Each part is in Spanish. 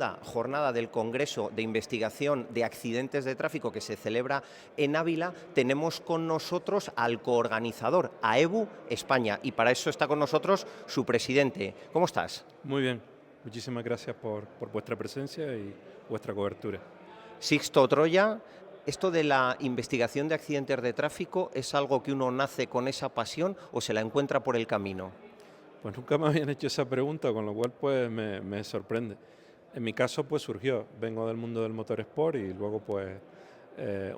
La jornada del Congreso de Investigación de Accidentes de Tráfico que se celebra en Ávila, tenemos con nosotros al coorganizador, AEBU España, y para eso está con nosotros su presidente. ¿Cómo estás? Muy bien, muchísimas gracias por vuestra presencia y vuestra cobertura. Sixto Troya, ¿esto de la investigación de accidentes de tráfico es algo que uno nace con esa pasión o se la encuentra por el camino? Pues nunca me habían hecho esa pregunta, con lo cual pues me sorprende. En mi caso pues surgió, vengo del mundo del motorsport y luego pues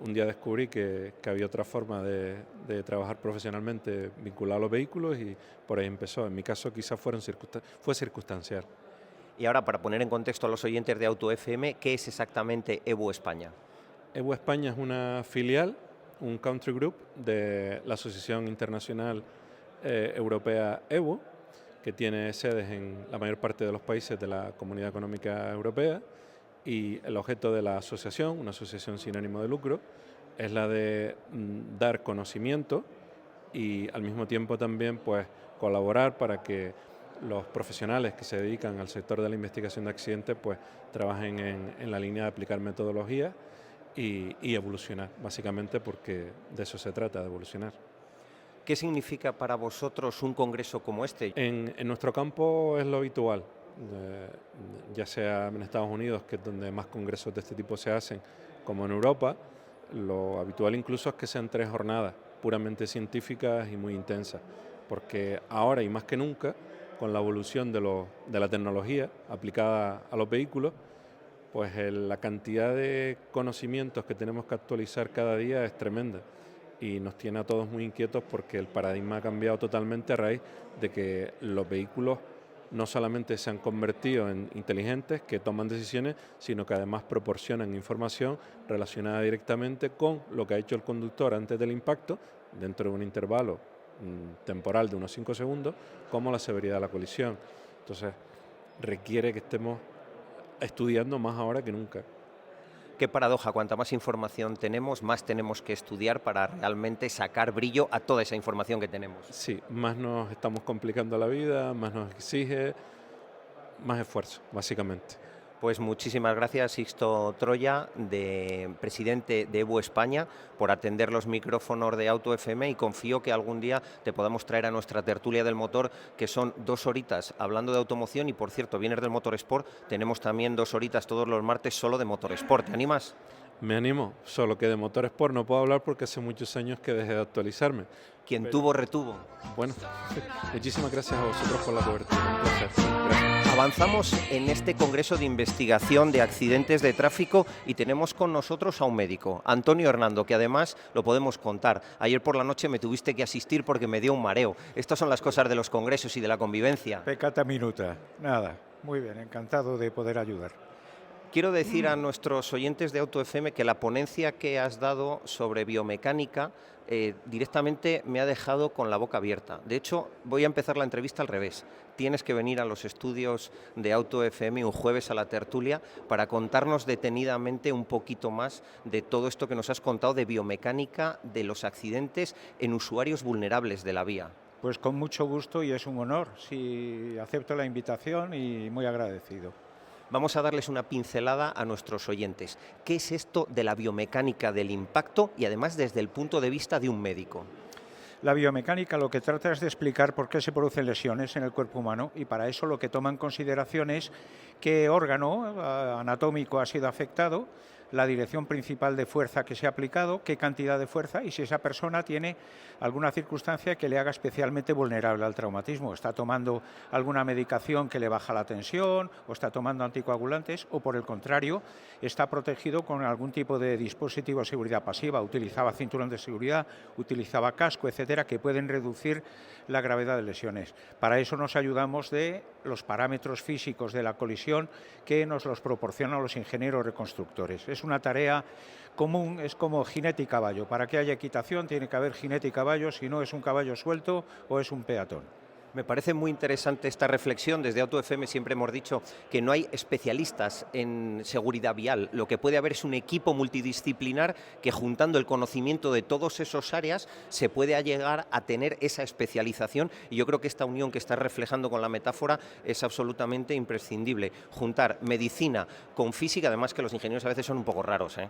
un día descubrí que había otra forma de trabajar profesionalmente vinculada a los vehículos y por ahí empezó. En mi caso quizás fue circunstancial. Y ahora, para poner en contexto a los oyentes de Auto FM, ¿qué es exactamente EBU España? EBU España es una filial, un country group de la Asociación Internacional Europea EBU, que tiene sedes en la mayor parte de los países de la Comunidad Económica Europea, y el objeto de la asociación, una asociación sin ánimo de lucro, es la de dar conocimiento y al mismo tiempo también pues colaborar para que los profesionales que se dedican al sector de la investigación de accidentes pues trabajen en la línea de aplicar metodologías y evolucionar, básicamente porque de eso se trata, de evolucionar. ¿Qué significa para vosotros un congreso como este? En nuestro campo es lo habitual, ya sea en Estados Unidos, que es donde más congresos de este tipo se hacen, como en Europa. Lo habitual incluso es que sean 3 jornadas puramente científicas y muy intensas, porque ahora y más que nunca, con la evolución de la tecnología aplicada a los vehículos, pues la cantidad de conocimientos que tenemos que actualizar cada día es tremenda y nos tiene a todos muy inquietos porque el paradigma ha cambiado totalmente a raíz de que los vehículos no solamente se han convertido en inteligentes que toman decisiones, sino que además proporcionan información relacionada directamente con lo que ha hecho el conductor antes del impacto, dentro de un intervalo temporal de unos 5 segundos, como la severidad de la colisión. Entonces, requiere que estemos estudiando más ahora que nunca. Qué paradoja, cuanta más información tenemos, más tenemos que estudiar para realmente sacar brillo a toda esa información que tenemos. Sí, más nos estamos complicando la vida, más nos exige, más esfuerzo, básicamente. Pues muchísimas gracias, Sixto Troya, presidente de EBU España, por atender los micrófonos de Auto FM, y confío que algún día te podamos traer a nuestra tertulia del motor, que son 2 horitas hablando de automoción, y por cierto, vienes del Motorsport, tenemos también 2 horitas todos los martes solo de Motorsport. ¿Te animas? Me animo, solo que de motorsport no puedo hablar porque hace muchos años que dejé de actualizarme. Quien Pero, tuvo, retuvo. bueno, muchísimas gracias a vosotros por la cobertura. Un placer. Gracias. Avanzamos en este Congreso de Investigación de Accidentes de Tráfico y tenemos con nosotros a un médico, Antonio Hernando, que además lo podemos contar. Ayer por la noche me tuviste que asistir porque me dio un mareo. Estas son las cosas de los congresos y de la convivencia. Peccata minuta, nada, muy bien, encantado de poder ayudar. Quiero decir a nuestros oyentes de Auto FM que la ponencia que has dado sobre biomecánica directamente me ha dejado con la boca abierta. De hecho, voy a empezar la entrevista al revés. Tienes que venir a los estudios de Auto FM un jueves a la tertulia para contarnos detenidamente un poquito más de todo esto que nos has contado de biomecánica de los accidentes en usuarios vulnerables de la vía. Pues con mucho gusto y es un honor, sí, acepto la invitación y muy agradecido. Vamos a darles una pincelada a nuestros oyentes. ¿Qué es esto de la biomecánica del impacto y además desde el punto de vista de un médico? La biomecánica lo que trata es de explicar por qué se producen lesiones en el cuerpo humano y para eso lo que toma en consideración es qué órgano anatómico ha sido afectado, la dirección principal de fuerza que se ha aplicado, qué cantidad de fuerza y si esa persona tiene alguna circunstancia que le haga especialmente vulnerable al traumatismo. Está tomando alguna medicación que le baja la tensión o está tomando anticoagulantes o por el contrario está protegido con algún tipo de dispositivo de seguridad pasiva, utilizaba cinturón de seguridad, utilizaba casco, etcétera, que pueden reducir la gravedad de lesiones. Para eso nos ayudamos de los parámetros físicos de la colisión que nos los proporcionan los ingenieros reconstructores. Es una tarea común, es como jinete y caballo. Para que haya equitación tiene que haber jinete y caballo, si no es un caballo suelto o es un peatón. Me parece muy interesante esta reflexión. Desde AutoFM siempre hemos dicho que no hay especialistas en seguridad vial. Lo que puede haber es un equipo multidisciplinar que, juntando el conocimiento de todas esas áreas, se puede llegar a tener esa especialización, y yo creo que esta unión que estás reflejando con la metáfora es absolutamente imprescindible. Juntar medicina con física, además que los ingenieros a veces son un poco raros, ¿eh?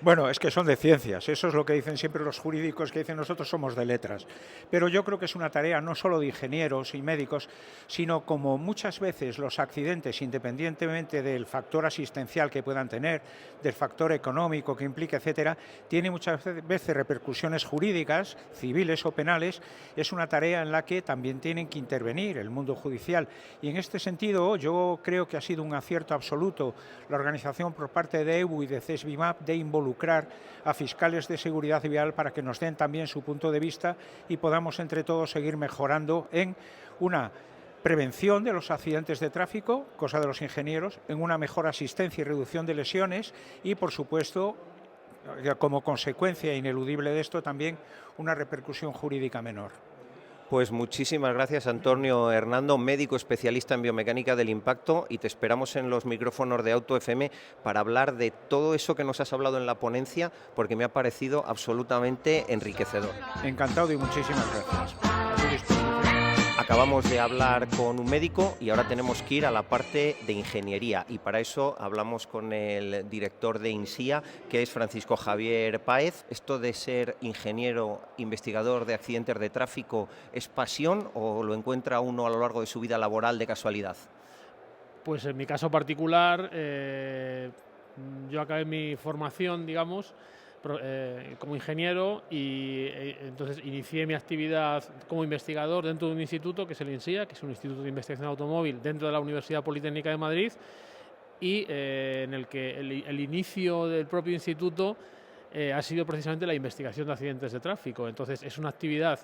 Bueno, es que son de ciencias, eso es lo que dicen siempre los jurídicos, que dicen nosotros somos de letras. Pero yo creo que es una tarea no solo de ingenieros y médicos, sino como muchas veces los accidentes, independientemente del factor asistencial que puedan tener, del factor económico que implique, etcétera, tiene muchas veces repercusiones jurídicas, civiles o penales. Es una tarea en la que también tienen que intervenir el mundo judicial. Y en este sentido, yo creo que ha sido un acierto absoluto la organización por parte de EBU y de CESBIMAP de involucrar a fiscales de seguridad vial para que nos den también su punto de vista y podamos entre todos seguir mejorando en una prevención de los accidentes de tráfico, cosa de los ingenieros, en una mejor asistencia y reducción de lesiones y, por supuesto, como consecuencia ineludible de esto, también una repercusión jurídica menor. Pues muchísimas gracias, Antonio Hernando, médico especialista en biomecánica del impacto, y te esperamos en los micrófonos de AutoFM para hablar de todo eso que nos has hablado en la ponencia, porque me ha parecido absolutamente enriquecedor. Encantado y muchísimas gracias. Acabamos de hablar con un médico y ahora tenemos que ir a la parte de ingeniería, y para eso hablamos con el director de INSIA, que es Francisco Javier Páez. ¿Esto de ser ingeniero investigador de accidentes de tráfico es pasión o lo encuentra uno a lo largo de su vida laboral de casualidad? Pues en mi caso particular, yo acabé mi formación, digamos, como ingeniero, y entonces inicié mi actividad como investigador dentro de un instituto que es el INSIA, que es un instituto de investigación automóvil dentro de la Universidad Politécnica de Madrid, y en el que el inicio del propio instituto ha sido precisamente la investigación de accidentes de tráfico. Entonces es una actividad,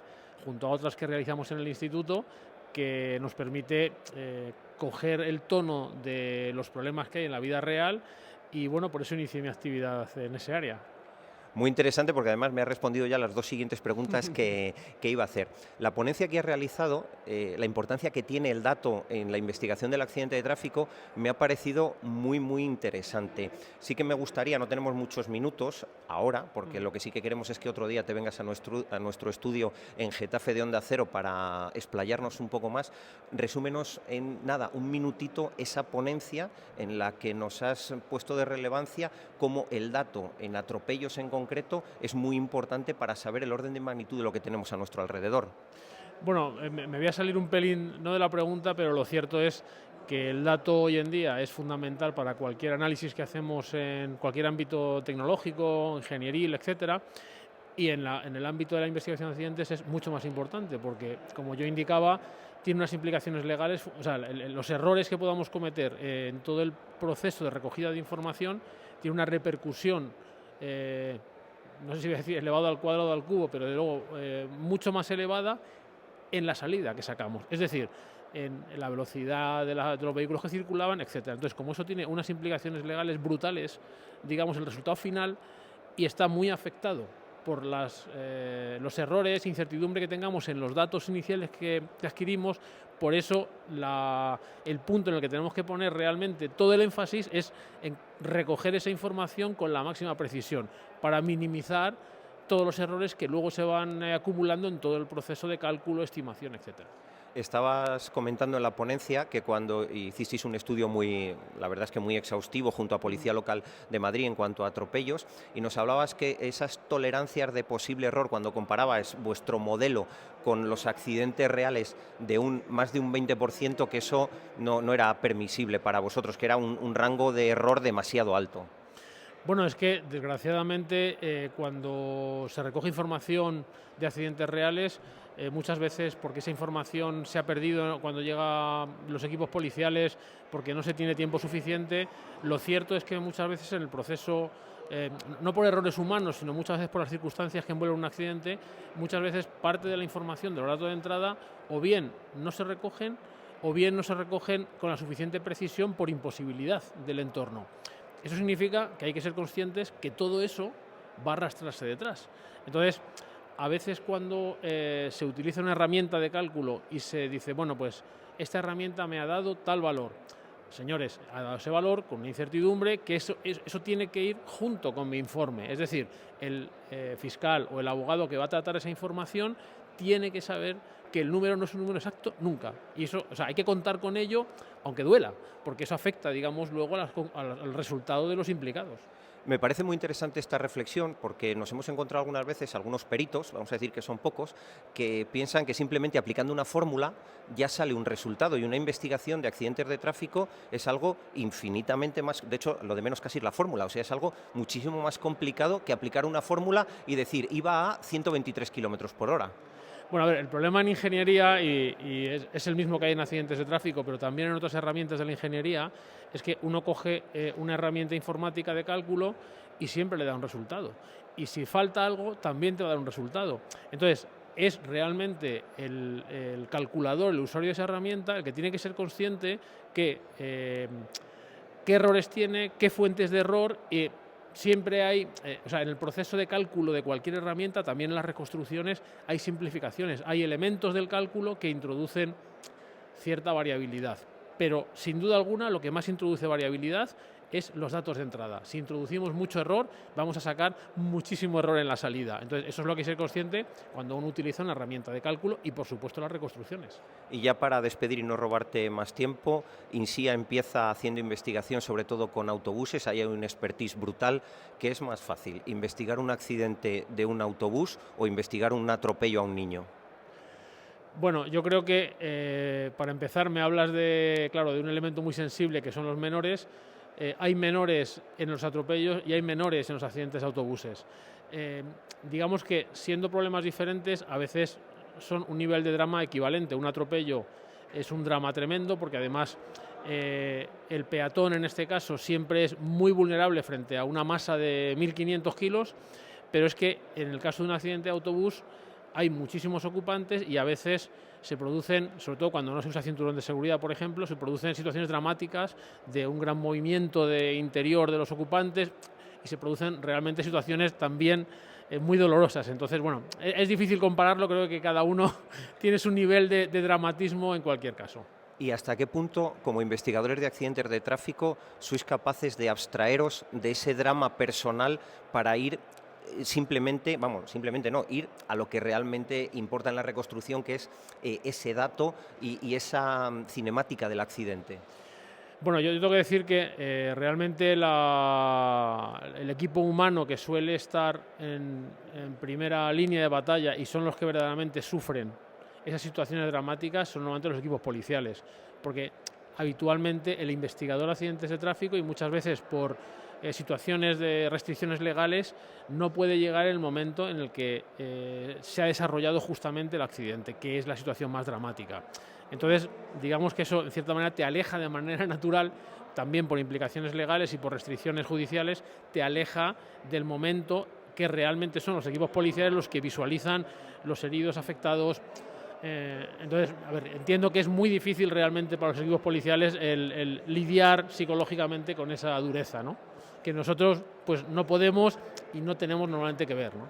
junto a otras que realizamos en el instituto, que nos permite coger el tono de los problemas que hay en la vida real, y bueno, por eso inicié mi actividad en ese área. Muy interesante, porque además me ha respondido ya las dos siguientes preguntas que iba a hacer. La ponencia que has realizado, la importancia que tiene el dato en la investigación del accidente de tráfico, me ha parecido muy, muy interesante. Sí que me gustaría, no tenemos muchos minutos ahora, porque lo que sí que queremos es que otro día te vengas a nuestro estudio en Getafe de Onda Cero para explayarnos un poco más. Resúmenos en nada, un minutito, esa ponencia en la que nos has puesto de relevancia cómo el dato en atropellos en concreto es muy importante para saber el orden de magnitud de lo que tenemos a nuestro alrededor. Bueno, me voy a salir un pelín, no de la pregunta, pero lo cierto es que el dato hoy en día es fundamental para cualquier análisis que hacemos en cualquier ámbito tecnológico, ingenieril, etcétera. Y en el ámbito de la investigación de accidentes es mucho más importante, porque, como yo indicaba, tiene unas implicaciones legales. O sea, los errores que podamos cometer en todo el proceso de recogida de información tiene una repercusión, no sé si voy a decir elevado al cuadrado o al cubo, pero de luego mucho más elevada en la salida que sacamos. Es decir, en la velocidad de los vehículos que circulaban, etcétera. Entonces, como eso tiene unas implicaciones legales brutales, digamos, el resultado final, y está muy afectado por los errores, incertidumbre que tengamos en los datos iniciales que adquirimos. Por eso el punto en el que tenemos que poner realmente todo el énfasis es en recoger esa información con la máxima precisión para minimizar todos los errores que luego se van acumulando en todo el proceso de cálculo, estimación, etcétera. Estabas comentando en la ponencia que cuando hicisteis un estudio la verdad es que muy exhaustivo junto a Policía Local de Madrid en cuanto a atropellos, y nos hablabas que esas tolerancias de posible error, cuando comparabas vuestro modelo con los accidentes reales de más de un 20%, que eso no era permisible para vosotros, que era un rango de error demasiado alto. Bueno, es que desgraciadamente cuando se recoge información de accidentes reales, muchas veces, porque esa información se ha perdido cuando llegan los equipos policiales, porque no se tiene tiempo suficiente, lo cierto es que muchas veces en el proceso, no por errores humanos, sino muchas veces por las circunstancias que envuelven un accidente, muchas veces parte de la información de los datos de entrada o bien no se recogen o bien no se recogen con la suficiente precisión por imposibilidad del entorno. Eso significa que hay que ser conscientes que todo eso va a arrastrarse detrás. Entonces, a veces cuando se utiliza una herramienta de cálculo y se dice, bueno, pues esta herramienta me ha dado tal valor. Señores, ha dado ese valor con una incertidumbre que eso tiene que ir junto con mi informe. Es decir, el fiscal o el abogado que va a tratar esa información tiene que saber que el número no es un número exacto nunca. Y eso, o sea, hay que contar con ello, aunque duela, porque eso afecta, digamos, luego al resultado de los implicados. Me parece muy interesante esta reflexión porque nos hemos encontrado algunas veces algunos peritos, vamos a decir que son pocos, que piensan que simplemente aplicando una fórmula ya sale un resultado, y una investigación de accidentes de tráfico es algo infinitamente más, de hecho lo de menos casi es la fórmula, o sea, es algo muchísimo más complicado que aplicar una fórmula y decir iba a 123 kilómetros por hora. Bueno, a ver, el problema en ingeniería, y es el mismo que hay en accidentes de tráfico, pero también en otras herramientas de la ingeniería, es que uno coge una herramienta informática de cálculo y siempre le da un resultado. Y si falta algo, también te va a dar un resultado. Entonces, es realmente el calculador, el usuario de esa herramienta, el que tiene que ser consciente que qué errores tiene, qué fuentes de error. Siempre hay, o sea, en el proceso de cálculo de cualquier herramienta, también en las reconstrucciones, hay simplificaciones, hay elementos del cálculo que introducen cierta variabilidad. Pero, sin duda alguna, lo que más introduce variabilidad es los datos de entrada. Si introducimos mucho error, vamos a sacar muchísimo error en la salida. Entonces, eso es lo que hay que ser consciente cuando uno utiliza una herramienta de cálculo y, por supuesto, las reconstrucciones. Y ya para despedir y no robarte más tiempo, INSIA empieza haciendo investigación sobre todo con autobuses, ahí hay un expertise brutal. ¿Qué es más fácil, investigar un accidente de un autobús o investigar un atropello a un niño? Bueno, yo creo que, para empezar, me hablas de un elemento muy sensible que son los menores. Hay menores en los atropellos y hay menores en los accidentes de autobuses. Digamos que, siendo problemas diferentes, a veces son un nivel de drama equivalente. Un atropello es un drama tremendo porque además el peatón en este caso siempre es muy vulnerable frente a una masa de 1.500 kilos, pero es que en el caso de un accidente de autobús hay muchísimos ocupantes y a veces se producen, sobre todo cuando no se usa cinturón de seguridad, por ejemplo, se producen situaciones dramáticas de un gran movimiento de interior de los ocupantes y se producen realmente situaciones también muy dolorosas. Entonces, bueno, es difícil compararlo, creo que cada uno tiene su nivel de dramatismo en cualquier caso. ¿Y hasta qué punto, como investigadores de accidentes de tráfico, sois capaces de abstraeros de ese drama personal para ir simplemente no, ir a lo que realmente importa en la reconstrucción, que es ese dato y esa cinemática del accidente? Bueno, yo tengo que decir que realmente el equipo humano que suele estar en primera línea de batalla y son los que verdaderamente sufren esas situaciones dramáticas son normalmente los equipos policiales, porque habitualmente el investigador de accidentes de tráfico, y muchas veces por situaciones de restricciones legales, no puede llegar el momento en el que se ha desarrollado justamente el accidente, que es la situación más dramática. Entonces, digamos que eso en cierta manera te aleja de manera natural, también por implicaciones legales y por restricciones judiciales, te aleja del momento que realmente son los equipos policiales los que visualizan los heridos, afectados. Entonces, a ver, entiendo que es muy difícil realmente para los equipos policiales el lidiar psicológicamente con esa dureza, ¿no?, que nosotros pues no podemos y no tenemos normalmente que ver, ¿no?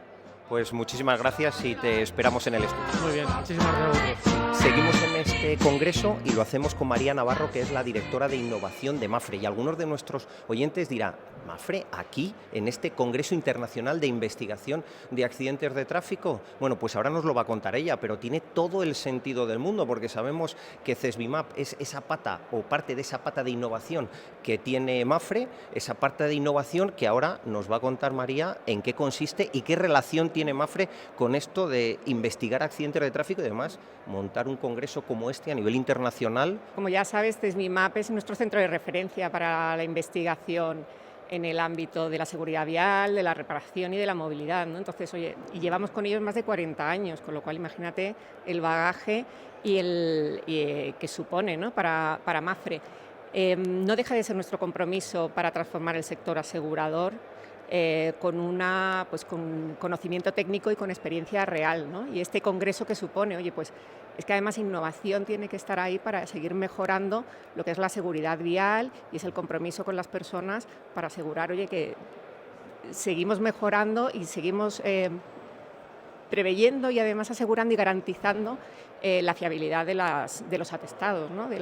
Pues muchísimas gracias y te esperamos en el estudio. Muy bien, muchísimas gracias a vosotros. Seguimos en este congreso y lo hacemos con María Navarro, que es la directora de innovación de MAFRE. Y algunos de nuestros oyentes dirán, ¿MAFRE aquí, en este Congreso Internacional de Investigación de Accidentes de Tráfico? Bueno, pues ahora nos lo va a contar ella, pero tiene todo el sentido del mundo, porque sabemos que CESBIMAP es esa pata o parte de esa pata de innovación que tiene MAFRE, esa parte de innovación que ahora nos va a contar María en qué consiste y qué relación tiene MAFRE con esto de investigar accidentes de tráfico y además montar un congreso como este a nivel internacional. Como ya sabes, CESBIMAP es nuestro centro de referencia para la investigación en el ámbito de la seguridad vial, de la reparación y de la movilidad, ¿no? Entonces, oye, y llevamos con ellos más de 40 años, con lo cual imagínate el bagaje que supone, ¿no?, para MAFRE. No deja de ser nuestro compromiso para transformar el sector asegurador con conocimiento técnico y con experiencia real, ¿no? Y este congreso que supone, oye, pues es que además innovación tiene que estar ahí para seguir mejorando lo que es la seguridad vial y es el compromiso con las personas para asegurar, oye, que seguimos mejorando y seguimos preveyendo y además asegurando y garantizando la fiabilidad de los atestados, ¿no? de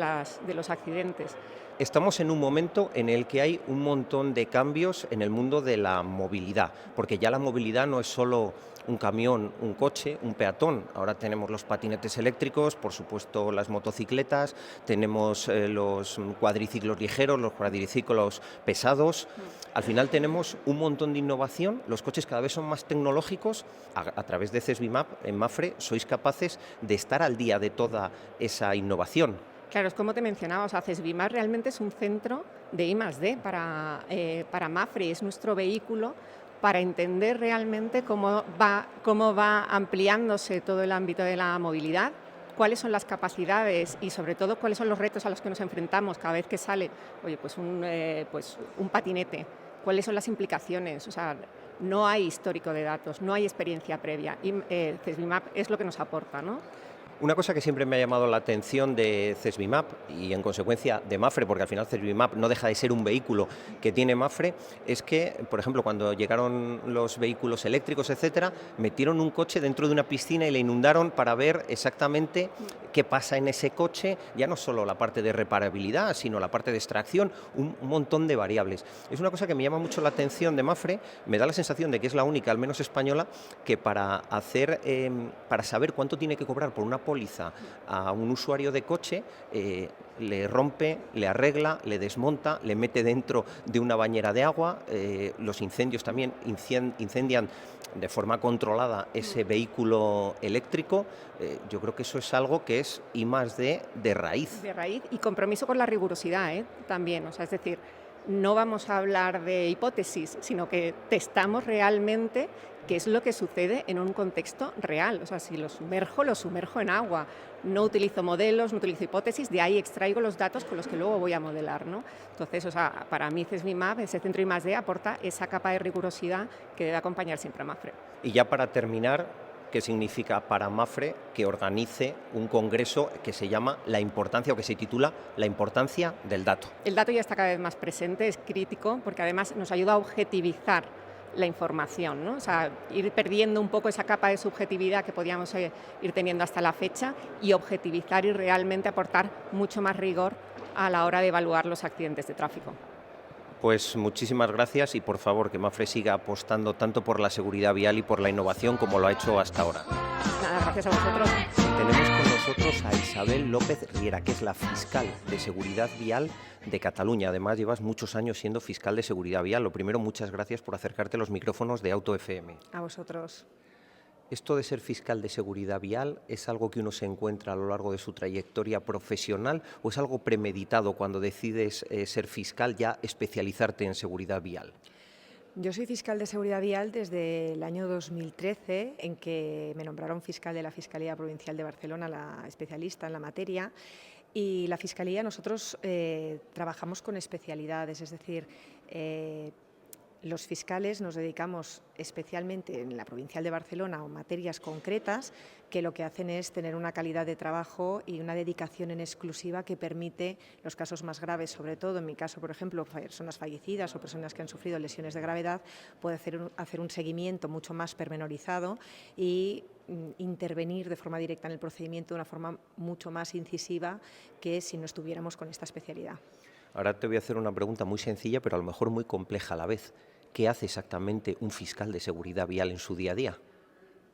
los accidentes. Estamos en un momento en el que hay un montón de cambios en el mundo de la movilidad, porque ya la movilidad no es solo un camión, un coche, un peatón. Ahora tenemos los patinetes eléctricos, por supuesto las motocicletas, tenemos los cuadriciclos ligeros, los cuadriciclos pesados. Al final tenemos un montón de innovación, los coches cada vez son más tecnológicos. A través de CESBIMAP, en MAFRE, sois capaces de estar al día de toda esa innovación. Claro, es como te mencionaba, o sea, CESBIMAP realmente es un centro de I+D para MAFRE, es nuestro vehículo para entender realmente cómo va ampliándose todo el ámbito de la movilidad, cuáles son las capacidades y sobre todo cuáles son los retos a los que nos enfrentamos cada vez que sale, pues un patinete, cuáles son las implicaciones, o sea, no hay histórico de datos, no hay experiencia previa y CESBIMAP es lo que nos aporta, ¿no? Una cosa que siempre me ha llamado la atención de CESBIMAP y en consecuencia de MAFRE, porque al final CESBIMAP no deja de ser un vehículo que tiene MAFRE, es que, por ejemplo, cuando llegaron los vehículos eléctricos, etcétera, metieron un coche dentro de una piscina y le inundaron para ver exactamente qué pasa en ese coche, ya no solo la parte de reparabilidad, sino la parte de extracción, un montón de variables. Es una cosa que me llama mucho la atención de MAFRE, me da la sensación de que es la única, al menos española, que para saber cuánto tiene que cobrar por una póliza a un usuario de coche, le rompe, le arregla, le desmonta, le mete dentro de una bañera de agua, los incendios también incendian de forma controlada ese vehículo eléctrico. Yo creo que eso es algo que es I+D de raíz. De raíz y compromiso con la rigurosidad también, o sea, es decir, no vamos a hablar de hipótesis, sino que testamos realmente qué es lo que sucede en un contexto real. O sea, si lo sumerjo en agua. No utilizo modelos, no utilizo hipótesis, de ahí extraigo los datos con los que luego voy a modelar, ¿no? Entonces, o sea, para mí CESBIMAP, ese centro I+D, aporta esa capa de rigurosidad que debe acompañar siempre a MAFRE. Y ya para terminar, ¿qué significa para MAFRE que organice un congreso que se llama La importancia, o que se titula La importancia del dato? El dato ya está cada vez más presente, es crítico, porque además nos ayuda a objetivizar la información, ¿no? O sea, ir perdiendo un poco esa capa de subjetividad que podíamos ir teniendo hasta la fecha y objetivizar y realmente aportar mucho más rigor a la hora de evaluar los accidentes de tráfico. Pues muchísimas gracias y por favor que MAFRE siga apostando tanto por la seguridad vial y por la innovación como lo ha hecho hasta ahora. Nada, gracias a vosotros. Tenemos con nosotros a Isabel López Riera, que es la fiscal de Seguridad Vial de Cataluña. Además, llevas muchos años siendo fiscal de Seguridad Vial. Lo primero, muchas gracias por acercarte a los micrófonos de Auto FM. A vosotros. ¿Esto de ser fiscal de seguridad vial es algo que uno se encuentra a lo largo de su trayectoria profesional o es algo premeditado cuando decides ser fiscal, ya especializarte en seguridad vial? Yo soy fiscal de seguridad vial desde el año 2013, en que me nombraron fiscal de la Fiscalía Provincial de Barcelona, la especialista en la materia. Y la Fiscalía, nosotros trabajamos con especialidades, es decir, los fiscales nos dedicamos especialmente en la Provincial de Barcelona a materias concretas que lo que hacen es tener una calidad de trabajo y una dedicación en exclusiva que permite los casos más graves, sobre todo en mi caso, por ejemplo, personas fallecidas o personas que han sufrido lesiones de gravedad, poder hacer un seguimiento mucho más pormenorizado y intervenir de forma directa en el procedimiento de una forma mucho más incisiva que si no estuviéramos con esta especialidad. Ahora te voy a hacer una pregunta muy sencilla, pero a lo mejor muy compleja a la vez. ¿Qué hace exactamente un fiscal de seguridad vial en su día a día?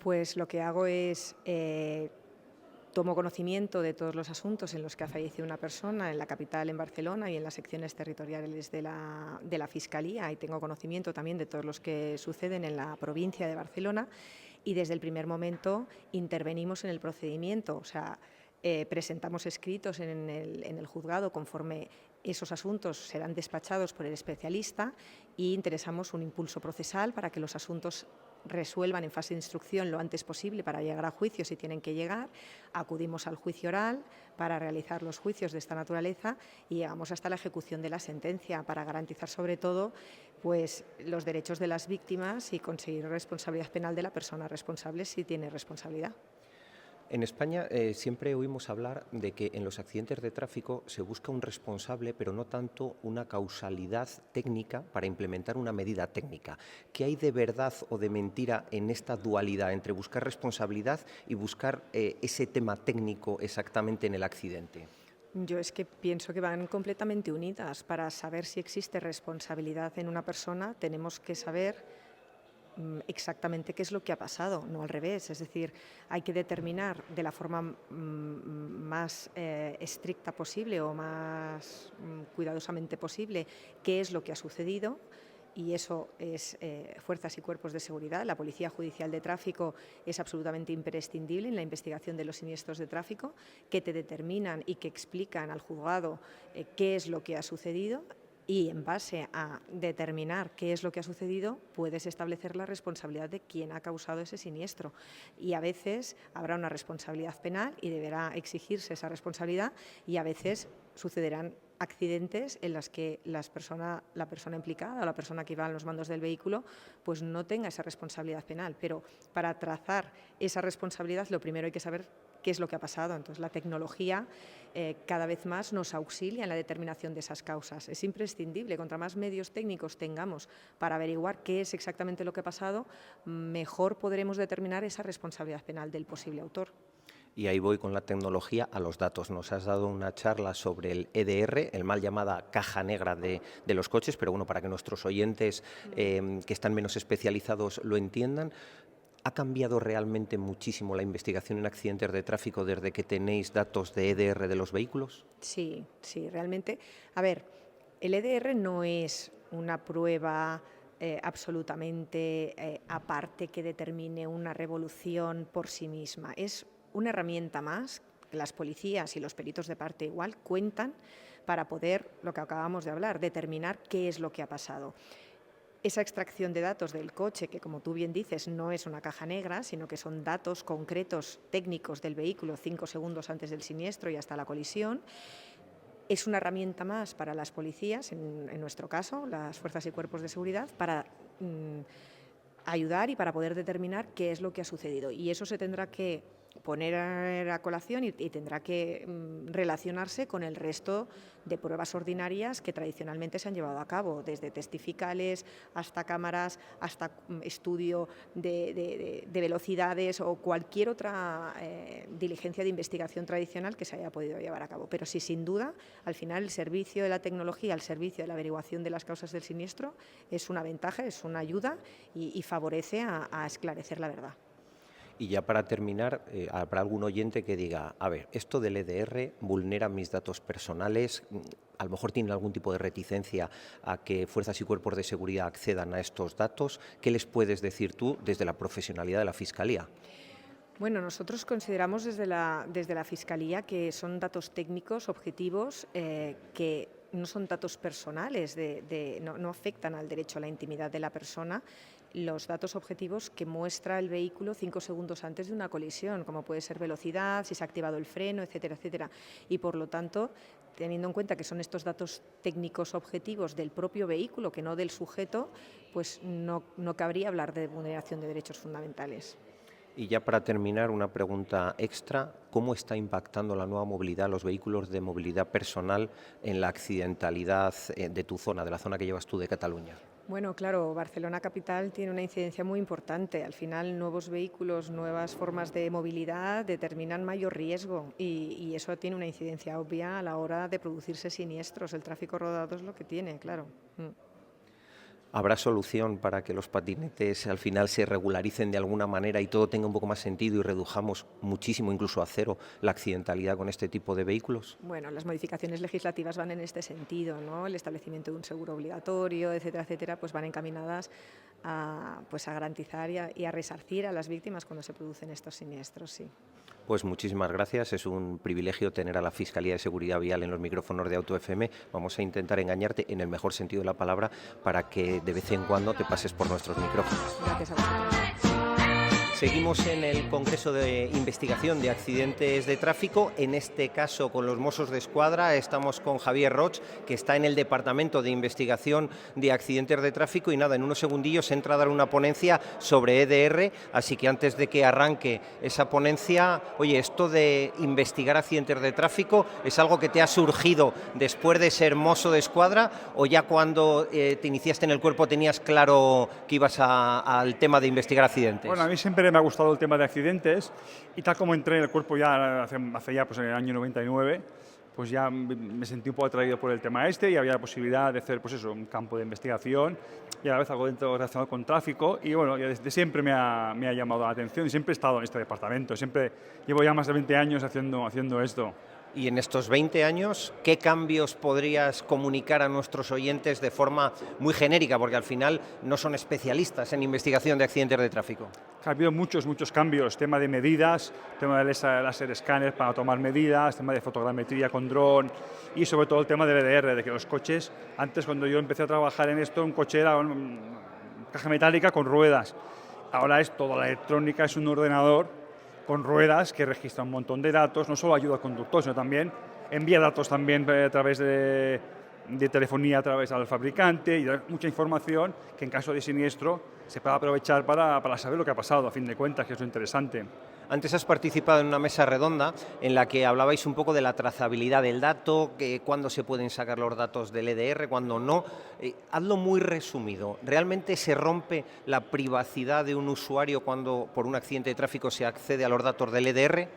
Pues lo que hago es tomo conocimiento de todos los asuntos en los que ha fallecido una persona en la capital, en Barcelona, y en las secciones territoriales de la Fiscalía, y tengo conocimiento también de todos los que suceden en la provincia de Barcelona, y desde el primer momento intervenimos en el procedimiento, o sea, presentamos escritos en el juzgado conforme esos asuntos serán despachados por el especialista y interesamos un impulso procesal para que los asuntos resuelvan en fase de instrucción lo antes posible para llegar a juicio si tienen que llegar. Acudimos al juicio oral para realizar los juicios de esta naturaleza y llegamos hasta la ejecución de la sentencia para garantizar sobre todo pues, los derechos de las víctimas y conseguir responsabilidad penal de la persona responsable si tiene responsabilidad. En España siempre oímos hablar de que en los accidentes de tráfico se busca un responsable, pero no tanto una causalidad técnica para implementar una medida técnica. ¿Qué hay de verdad o de mentira en esta dualidad entre buscar responsabilidad y buscar ese tema técnico exactamente en el accidente? Yo es que pienso que van completamente unidas. Para saber si existe responsabilidad en una persona, tenemos que saber exactamente qué es lo que ha pasado, no al revés. Es decir, hay que determinar de la forma más estricta posible o más cuidadosamente posible qué es lo que ha sucedido. Y eso es fuerzas y cuerpos de seguridad. La Policía Judicial de Tráfico es absolutamente imprescindible en la investigación de los siniestros de tráfico, que te determinan y que explican al juzgado qué es lo que ha sucedido. Y en base a determinar qué es lo que ha sucedido, puedes establecer la responsabilidad de quién ha causado ese siniestro. Y a veces habrá una responsabilidad penal y deberá exigirse esa responsabilidad, y a veces sucederán accidentes en los que la persona implicada o la persona que va a los mandos del vehículo pues no tenga esa responsabilidad penal. Pero para trazar esa responsabilidad, lo primero hay que saber qué es lo que ha pasado. Entonces, la tecnología cada vez más nos auxilia en la determinación de esas causas. Es imprescindible, contra más medios técnicos tengamos para averiguar qué es exactamente lo que ha pasado, mejor podremos determinar esa responsabilidad penal del posible autor. Y ahí voy con la tecnología a los datos. Nos has dado una charla sobre el EDR, el mal llamada caja negra de los coches, pero bueno, para que nuestros oyentes que están menos especializados lo entiendan. ¿Ha cambiado realmente muchísimo la investigación en accidentes de tráfico desde que tenéis datos de EDR de los vehículos? Sí, realmente. A ver, el EDR no es una prueba absolutamente aparte que determine una revolución por sí misma. Es una herramienta más que las policías y los peritos de parte igual cuentan para poder, lo que acabamos de hablar, determinar qué es lo que ha pasado. Esa extracción de datos del coche, que como tú bien dices, no es una caja negra, sino que son datos concretos técnicos del vehículo 5 segundos antes del siniestro y hasta la colisión, es una herramienta más para las policías, en nuestro caso, las fuerzas y cuerpos de seguridad, para ayudar y para poder determinar qué es lo que ha sucedido. Y eso se tendrá que poner a colación y tendrá que relacionarse con el resto de pruebas ordinarias que tradicionalmente se han llevado a cabo, desde testificales hasta cámaras, hasta estudio de velocidades o cualquier otra diligencia de investigación tradicional que se haya podido llevar a cabo. Pero sí, sin duda, al final el servicio de la tecnología al servicio de la averiguación de las causas del siniestro es una ventaja, es una ayuda y favorece a esclarecer la verdad. Y ya para terminar, habrá algún oyente que diga, a ver, esto del EDR vulnera mis datos personales, a lo mejor tienen algún tipo de reticencia a que fuerzas y cuerpos de seguridad accedan a estos datos. ¿Qué les puedes decir tú desde la profesionalidad de la Fiscalía? Bueno, nosotros consideramos desde la Fiscalía que son datos técnicos, objetivos, que no son datos personales, no afectan al derecho a la intimidad de la persona, los datos objetivos que muestra el vehículo 5 segundos antes de una colisión, como puede ser velocidad, si se ha activado el freno, etcétera, etcétera. Y por lo tanto, teniendo en cuenta que son estos datos técnicos objetivos del propio vehículo, que no del sujeto, pues no cabría hablar de vulneración de derechos fundamentales. Y ya para terminar, una pregunta extra. ¿Cómo está impactando la nueva movilidad, los vehículos de movilidad personal, en la accidentalidad de tu zona, de la zona que llevas tú de Cataluña? Bueno, claro, Barcelona capital tiene una incidencia muy importante. Al final, nuevos vehículos, nuevas formas de movilidad determinan mayor riesgo y eso tiene una incidencia obvia a la hora de producirse siniestros. El tráfico rodado es lo que tiene, claro. ¿Habrá solución para que los patinetes al final se regularicen de alguna manera y todo tenga un poco más sentido y redujamos muchísimo, incluso a cero, la accidentalidad con este tipo de vehículos? Bueno, las modificaciones legislativas van en este sentido, ¿no? El establecimiento de un seguro obligatorio, etcétera, etcétera, pues van encaminadas a garantizar y a resarcir a las víctimas cuando se producen estos siniestros, sí. Pues muchísimas gracias, es un privilegio tener a la Fiscalía de Seguridad Vial en los micrófonos de Auto FM. Vamos a intentar engañarte en el mejor sentido de la palabra para que de vez en cuando te pases por nuestros micrófonos. Gracias a vosotros. Seguimos en el Congreso de Investigación de Accidentes de Tráfico, en este caso con los Mossos d'Esquadra. Estamos con Javier Roig, que está en el Departamento de Investigación de Accidentes de Tráfico, y nada, en unos segundillos entra a dar una ponencia sobre EDR, así que antes de que arranque esa ponencia, oye, esto de investigar accidentes de tráfico, ¿es algo que te ha surgido después de ser Mosso d'Esquadra o ya cuando te iniciaste en el cuerpo tenías claro que ibas al tema de investigar accidentes? Bueno, a mí siempre me ha gustado el tema de accidentes y tal como entré en el cuerpo ya hace ya pues en el año 99, pues ya me sentí un poco atraído por el tema y había la posibilidad de hacer pues eso, un campo de investigación y a la vez algo dentro relacionado con tráfico y bueno, ya desde siempre me ha llamado la atención y siempre he estado en este departamento, siempre llevo ya más de 20 años haciendo esto. Y en estos 20 años, ¿qué cambios podrías comunicar a nuestros oyentes de forma muy genérica? Porque al final no son especialistas en investigación de accidentes de tráfico. Ha habido muchos cambios, tema de medidas, tema del láser escáner para tomar medidas, tema de fotogrametría con dron y sobre todo el tema del EDR, de que los coches, antes cuando yo empecé a trabajar en esto, un coche era una caja metálica con ruedas. Ahora es toda la electrónica, es un ordenador con ruedas que registra un montón de datos, no solo ayuda al conductor, sino también envía datos también a través de telefonía, a través del fabricante, y da mucha información que en caso de siniestro se puede aprovechar para saber lo que ha pasado, a fin de cuentas, que es lo interesante. Antes has participado en una mesa redonda en la que hablabais un poco de la trazabilidad del dato, cuándo se pueden sacar los datos del EDR, cuándo no. Hazlo muy resumido. ¿Realmente se rompe la privacidad de un usuario cuando por un accidente de tráfico se accede a los datos del EDR?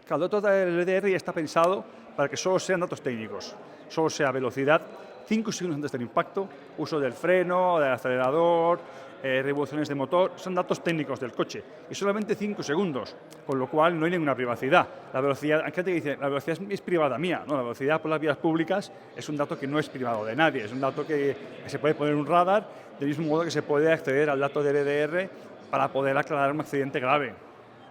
Cada dato del EDR ya está pensado para que solo sean datos técnicos, solo sea velocidad, 5 segundos antes del impacto, uso del freno, del acelerador, revoluciones de motor, son datos técnicos del coche y solamente 5 segundos, con lo cual no hay ninguna privacidad. La velocidad, ¿qué te dice? La velocidad es privada mía, ¿no? La velocidad por las vías públicas es un dato que no es privado de nadie, es un dato que se puede poner en un radar, del mismo modo que se puede acceder al dato del EDR para poder aclarar un accidente grave.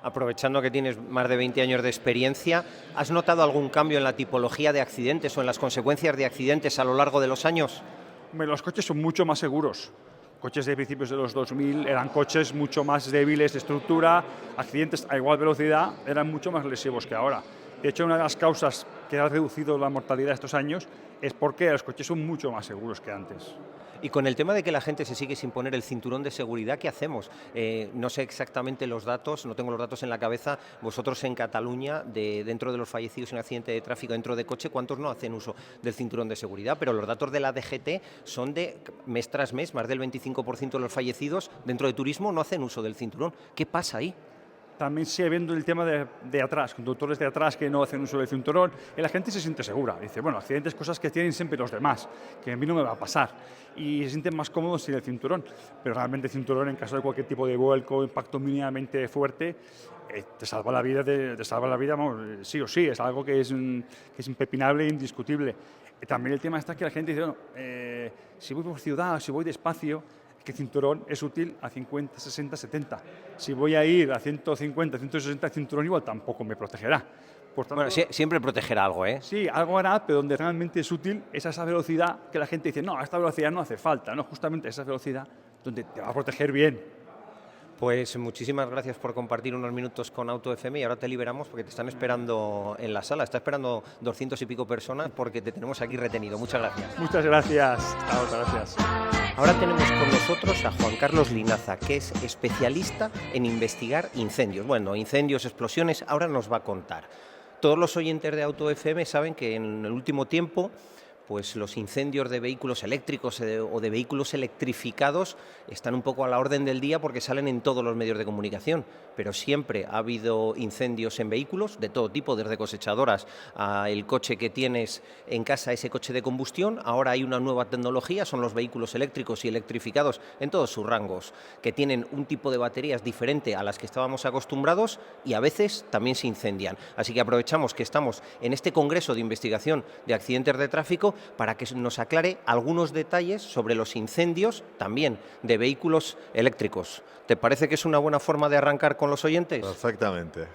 Aprovechando que tienes más de 20 años de experiencia, ¿has notado algún cambio en la tipología de accidentes o en las consecuencias de accidentes a lo largo de los años? Los coches son mucho más seguros. Coches de principios de los 2000 eran coches mucho más débiles de estructura, accidentes a igual velocidad eran mucho más lesivos que ahora. De hecho, una de las causas que ha reducido la mortalidad estos años es porque los coches son mucho más seguros que antes. Y con el tema de que la gente se sigue sin poner el cinturón de seguridad, ¿qué hacemos? No sé exactamente los datos, no tengo los datos en la cabeza. Vosotros en Cataluña, dentro de los fallecidos en accidente de tráfico dentro de coche, ¿cuántos no hacen uso del cinturón de seguridad? Pero los datos de la DGT son de mes tras mes, más del 25% de los fallecidos dentro de turismo no hacen uso del cinturón. ¿Qué pasa ahí? También sigue habiendo el tema de atrás, conductores de atrás que no hacen uso del cinturón, y la gente se siente segura. Dice, bueno, accidentes, cosas que tienen siempre los demás, que a mí no me va a pasar. Y se sienten más cómodos sin el cinturón. Pero realmente el cinturón, en caso de cualquier tipo de vuelco, impacto mínimamente fuerte, te salva la vida, vamos, sí o sí. Es algo que es impepinable e indiscutible. También el tema está que la gente dice, bueno, si voy por ciudad, si voy despacio, que el cinturón es útil a 50, 60, 70. Si voy a ir a 150, 160, el cinturón igual tampoco me protegerá. Por tanto, bueno, siempre protegerá algo, ¿eh? Sí, algo hará, pero donde realmente es útil es a esa velocidad que la gente dice, no, a esta velocidad no hace falta, no, justamente a esa velocidad donde te va a proteger bien. Pues muchísimas gracias por compartir unos minutos con Auto FM y ahora te liberamos porque te están esperando en la sala. Está esperando 200 y pico personas porque te tenemos aquí retenido. Muchas gracias. Muchas gracias. Hasta otra, gracias. Ahora tenemos con nosotros a Juan Carlos Linaza, que es especialista en investigar incendios. Bueno, incendios, explosiones, ahora nos va a contar. Todos los oyentes de Auto FM saben que en el último tiempo pues los incendios de vehículos eléctricos o de vehículos electrificados están un poco a la orden del día porque salen en todos los medios de comunicación, pero siempre ha habido incendios en vehículos de todo tipo, desde cosechadoras a el coche que tienes en casa, ese coche de combustión. Ahora hay una nueva tecnología, son los vehículos eléctricos y electrificados en todos sus rangos, que tienen un tipo de baterías diferente a las que estábamos acostumbrados y a veces también se incendian. Así que aprovechamos que estamos en este Congreso de Investigación de Accidentes de Tráfico para que nos aclare algunos detalles sobre los incendios también de vehículos eléctricos. ¿Te parece que es una buena forma de arrancar con los oyentes? Perfectamente.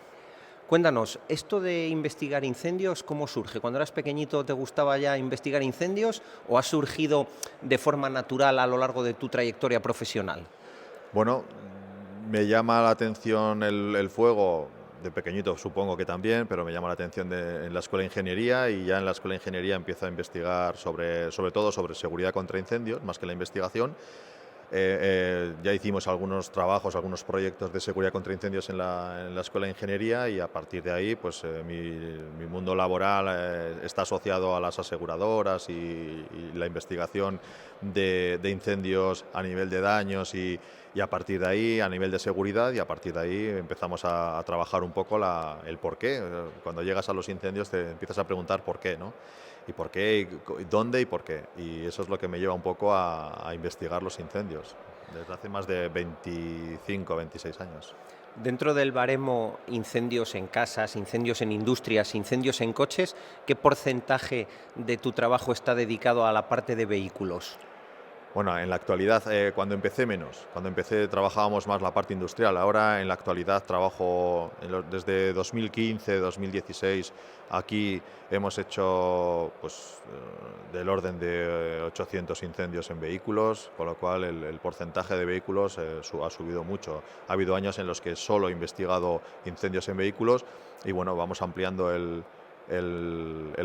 Cuéntanos, esto de investigar incendios, ¿cómo surge? ¿Cuando eras pequeñito te gustaba ya investigar incendios o ha surgido de forma natural a lo largo de tu trayectoria profesional? Bueno, Me llama la atención el fuego, de pequeñito supongo que también, pero me llama la atención en la Escuela de Ingeniería, y ya en la Escuela de Ingeniería empiezo a investigar sobre todo sobre seguridad contra incendios, más que la investigación. Ya hicimos algunos trabajos, algunos proyectos de seguridad contra incendios en la Escuela de Ingeniería, y a partir de ahí pues mi mundo laboral está asociado a las aseguradoras y la investigación de incendios a nivel de daños, y a partir de ahí a nivel de seguridad, y a partir de ahí empezamos a trabajar un poco el por qué. Cuando llegas a los incendios te empiezas a preguntar por qué, ¿no? ¿Y por qué? ¿Y dónde? ¿Y por qué? Y eso es lo que me lleva un poco a investigar los incendios, desde hace más de 25, 26 años. Dentro del baremo incendios en casas, incendios en industrias, incendios en coches, ¿qué porcentaje de tu trabajo está dedicado a la parte de vehículos? Bueno, en la actualidad, cuando empecé menos. Cuando empecé trabajábamos más la parte industrial. Ahora en la actualidad trabajo desde 2015, 2016. Aquí hemos hecho pues, del orden de 800 incendios en vehículos, con lo cual el porcentaje de vehículos ha subido mucho. Ha habido años en los que solo he investigado incendios en vehículos, y bueno, vamos ampliando el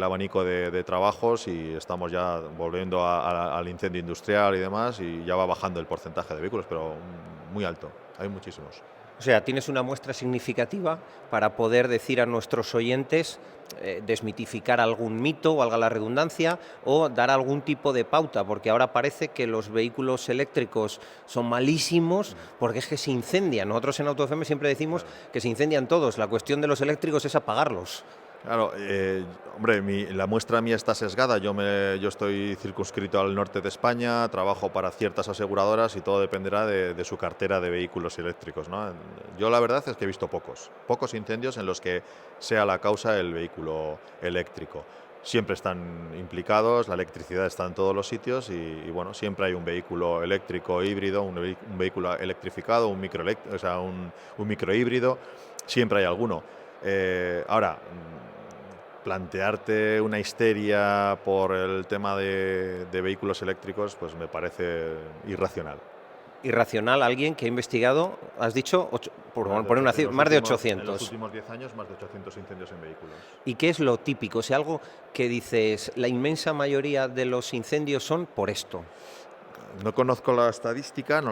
abanico de trabajos, y estamos ya volviendo al incendio industrial y demás, y ya va bajando el porcentaje de vehículos, pero muy alto, hay muchísimos. O sea, tienes una muestra significativa para poder decir a nuestros oyentes, desmitificar algún mito, valga la redundancia, o dar algún tipo de pauta, porque ahora parece que los vehículos eléctricos son malísimos porque es que se incendian. Nosotros en AutoFM siempre decimos que se incendian todos, la cuestión de los eléctricos es apagarlos. Claro, hombre, la muestra mía está sesgada. Yo estoy circunscrito al norte de España, trabajo para ciertas aseguradoras, y todo dependerá de su cartera de vehículos eléctricos, ¿no? Yo la verdad es que he visto pocos incendios en los que sea la causa el vehículo eléctrico. Siempre están implicados, la electricidad está en todos los sitios, y bueno, siempre hay un vehículo eléctrico híbrido, un vehículo electrificado, un microhíbrido, siempre hay alguno. Ahora, plantearte una histeria por el tema de vehículos eléctricos, pues me parece irracional. Irracional, alguien que ha investigado, has dicho, poner una cifra, más de 800. En los últimos 10 años, más de 800 incendios en vehículos. ¿Y qué es lo típico? O sea, algo que dices, la inmensa mayoría de los incendios son por esto. No conozco la estadística, no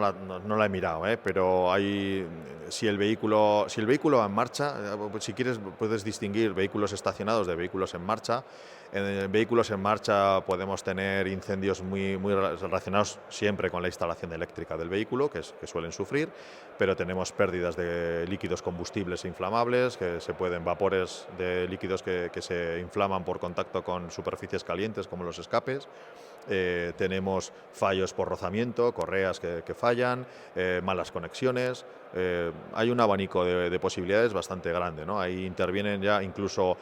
la he mirado, pero si el vehículo va en marcha, si quieres puedes distinguir vehículos estacionados de vehículos en marcha. En vehículos en marcha podemos tener incendios muy relacionados siempre con la instalación eléctrica del vehículo, que suelen sufrir, pero tenemos pérdidas de líquidos combustibles e inflamables, vapores de líquidos que se inflaman por contacto con superficies calientes como los escapes. Tenemos fallos por rozamiento, correas que fallan, malas conexiones. Hay un abanico de posibilidades bastante grande, ¿no? Ahí intervienen ya incluso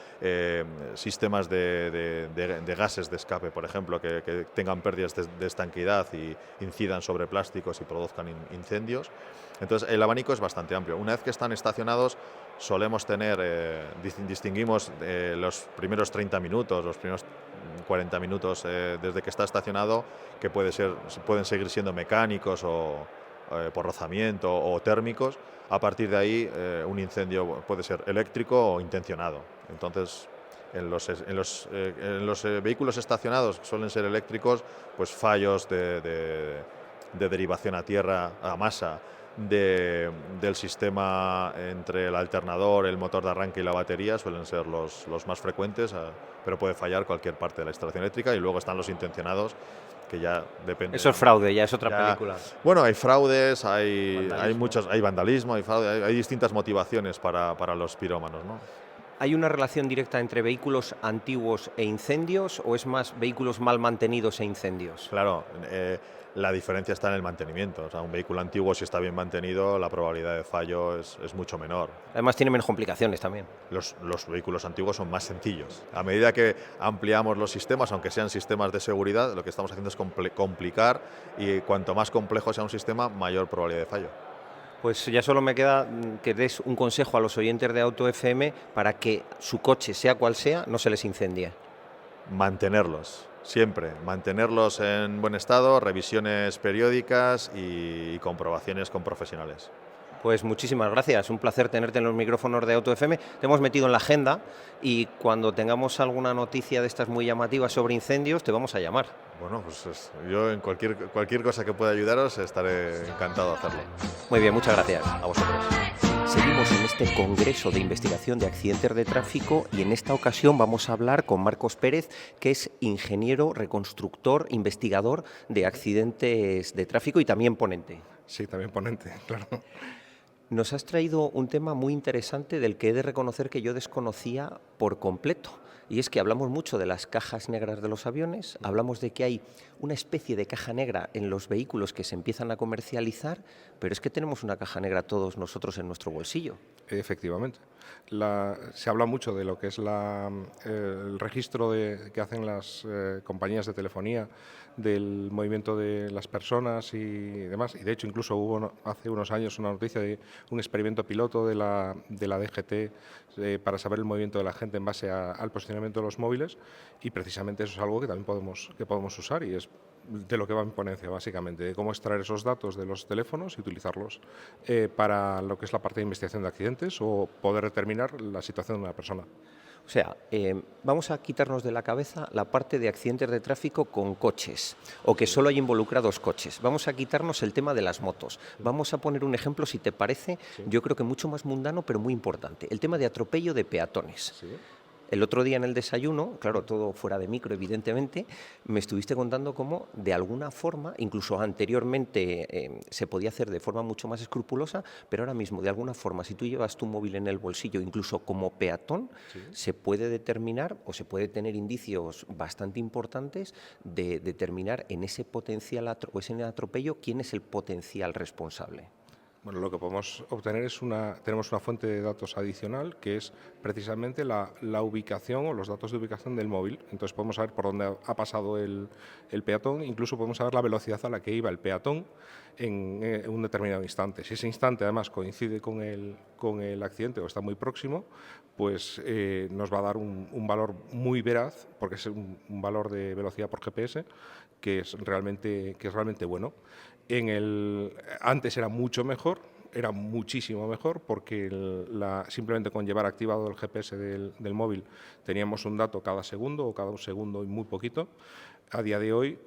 sistemas de gases de escape, por ejemplo, que tengan pérdidas de estanqueidad y incidan sobre plásticos y produzcan incendios. Entonces el abanico es bastante amplio. Una vez que están estacionados solemos distinguimos los primeros 30 minutos, los primeros 40 minutos desde que está estacionado, que pueden seguir siendo mecánicos o por rozamiento o térmicos. A partir de ahí un incendio puede ser eléctrico o intencionado. Entonces en los vehículos estacionados, que suelen ser eléctricos, pues fallos de derivación a tierra, a masa, del sistema entre el alternador, el motor de arranque y la batería suelen ser los más frecuentes, pero puede fallar cualquier parte de la instalación eléctrica. Y luego están los intencionados, que ya depende. Eso es fraude, ya es otra película. Bueno, hay fraudes, hay vandalismo, hay fraude, hay distintas motivaciones para los pirómanos, ¿no? ¿Hay una relación directa entre vehículos antiguos e incendios, o es más vehículos mal mantenidos e incendios? Claro, la diferencia está en el mantenimiento. O sea, un vehículo antiguo, si está bien mantenido, la probabilidad de fallo es mucho menor. Además tiene menos complicaciones también. Los vehículos antiguos son más sencillos. A medida que ampliamos los sistemas, aunque sean sistemas de seguridad, lo que estamos haciendo es complicar, y cuanto más complejo sea un sistema, mayor probabilidad de fallo. Pues ya solo me queda que des un consejo a los oyentes de AutoFM para que su coche, sea cual sea, no se les incendie. Mantenerlos, siempre. Mantenerlos en buen estado, revisiones periódicas y comprobaciones con profesionales. Pues muchísimas gracias, un placer tenerte en los micrófonos de Auto FM. Te hemos metido en la agenda y cuando tengamos alguna noticia de estas muy llamativas sobre incendios, te vamos a llamar. Bueno, pues yo en cualquier cosa que pueda ayudaros estaré encantado de hacerlo. Muy bien, muchas gracias a vosotros. Seguimos en este Congreso de Investigación de Accidentes de Tráfico y en esta ocasión vamos a hablar con Marcos Pérez, que es ingeniero, reconstructor, investigador de accidentes de tráfico y también ponente. Sí, también ponente, claro. Nos has traído un tema muy interesante del que he de reconocer que yo desconocía por completo. Y es que hablamos mucho de las cajas negras de los aviones, hablamos de que hay una especie de caja negra en los vehículos que se empiezan a comercializar, pero es que tenemos una caja negra todos nosotros en nuestro bolsillo. Efectivamente. Se habla mucho de lo que es el registro que hacen las compañías de telefonía del movimiento de las personas y demás. Y de hecho incluso hubo hace unos años una noticia de un experimento piloto de la DGT para saber el movimiento de la gente en base al posicionamiento de los móviles, y precisamente eso es algo que también podemos usar, y es de lo que va mi ponencia, básicamente, de cómo extraer esos datos de los teléfonos y utilizarlos para lo que es la parte de investigación de accidentes o poder determinar la situación de una persona. O sea, vamos a quitarnos de la cabeza la parte de accidentes de tráfico con coches o que solo hay involucrados coches. Vamos a quitarnos el tema de las motos. Vamos a poner un ejemplo, si te parece, yo creo que mucho más mundano, pero muy importante. El tema de atropello de peatones. Sí. El otro día en el desayuno, claro, todo fuera de micro, evidentemente, me estuviste contando cómo, de alguna forma, incluso anteriormente se podía hacer de forma mucho más escrupulosa, pero ahora mismo, de alguna forma, si tú llevas tu móvil en el bolsillo, incluso como peatón, se puede determinar o se puede tener indicios bastante importantes de determinar en ese potencial o ese atropello quién es el potencial responsable. Bueno, lo que podemos obtener tenemos una fuente de datos adicional que es precisamente la ubicación o los datos de ubicación del móvil. Entonces podemos saber por dónde ha pasado el peatón, incluso podemos saber la velocidad a la que iba el peatón en un determinado instante. Si ese instante además coincide con el accidente o está muy próximo, pues nos va a dar un valor muy veraz, porque es un valor de velocidad por GPS que es realmente bueno. Antes era mucho mejor, era muchísimo mejor, porque simplemente con llevar activado el GPS del móvil teníamos un dato cada segundo o cada un segundo y muy poquito. A día de hoy,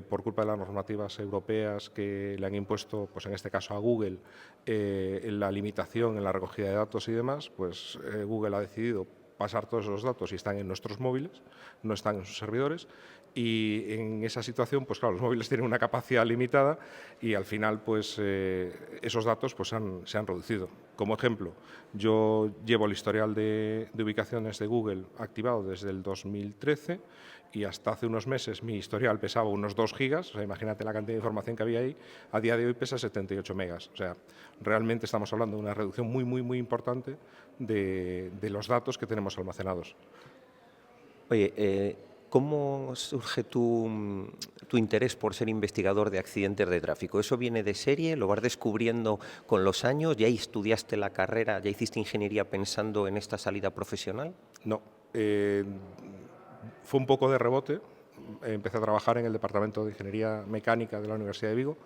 por culpa de las normativas europeas que le han impuesto, pues en este caso a Google, la limitación en la recogida de datos y demás, pues Google ha decidido pasar todos esos datos y están en nuestros móviles, no están en sus servidores. Y en esa situación, pues claro, los móviles tienen una capacidad limitada y al final, pues esos datos pues, se han reducido. Como ejemplo, yo llevo el historial de ubicaciones de Google activado desde el 2013 y hasta hace unos meses mi historial pesaba unos 2 gigas, o sea, imagínate la cantidad de información que había ahí, a día de hoy pesa 78 megas. O sea, realmente estamos hablando de una reducción muy, muy, muy importante de los datos que tenemos almacenados. Oye, ¿cómo surge tu interés por ser investigador de accidentes de tráfico? ¿Eso viene de serie? ¿Lo vas descubriendo con los años? ¿Ya estudiaste la carrera, ya hiciste ingeniería pensando en esta salida profesional? No, fue un poco de rebote. Empecé a trabajar en el Departamento de Ingeniería Mecánica de la Universidad de Vigo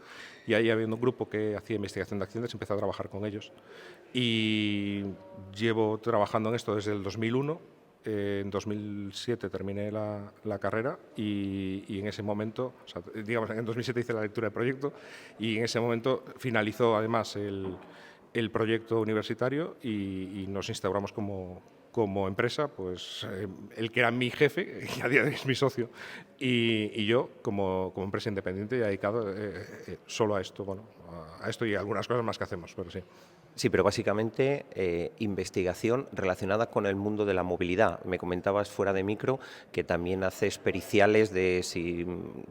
y ahí había un grupo que hacía investigación de accidentes, empecé a trabajar con ellos y llevo trabajando en esto desde el 2001. En 2007 terminé la carrera y en ese momento, o sea, digamos, en 2007 hice la lectura de proyecto y en ese momento finalizó además el proyecto universitario y nos instauramos como empresa, pues el que era mi jefe, que a día de hoy es mi socio, y yo como empresa independiente dedicado solo a esto, bueno, a esto y algunas cosas más que hacemos, pero sí. Sí, pero básicamente investigación relacionada con el mundo de la movilidad. Me comentabas fuera de micro que también haces periciales de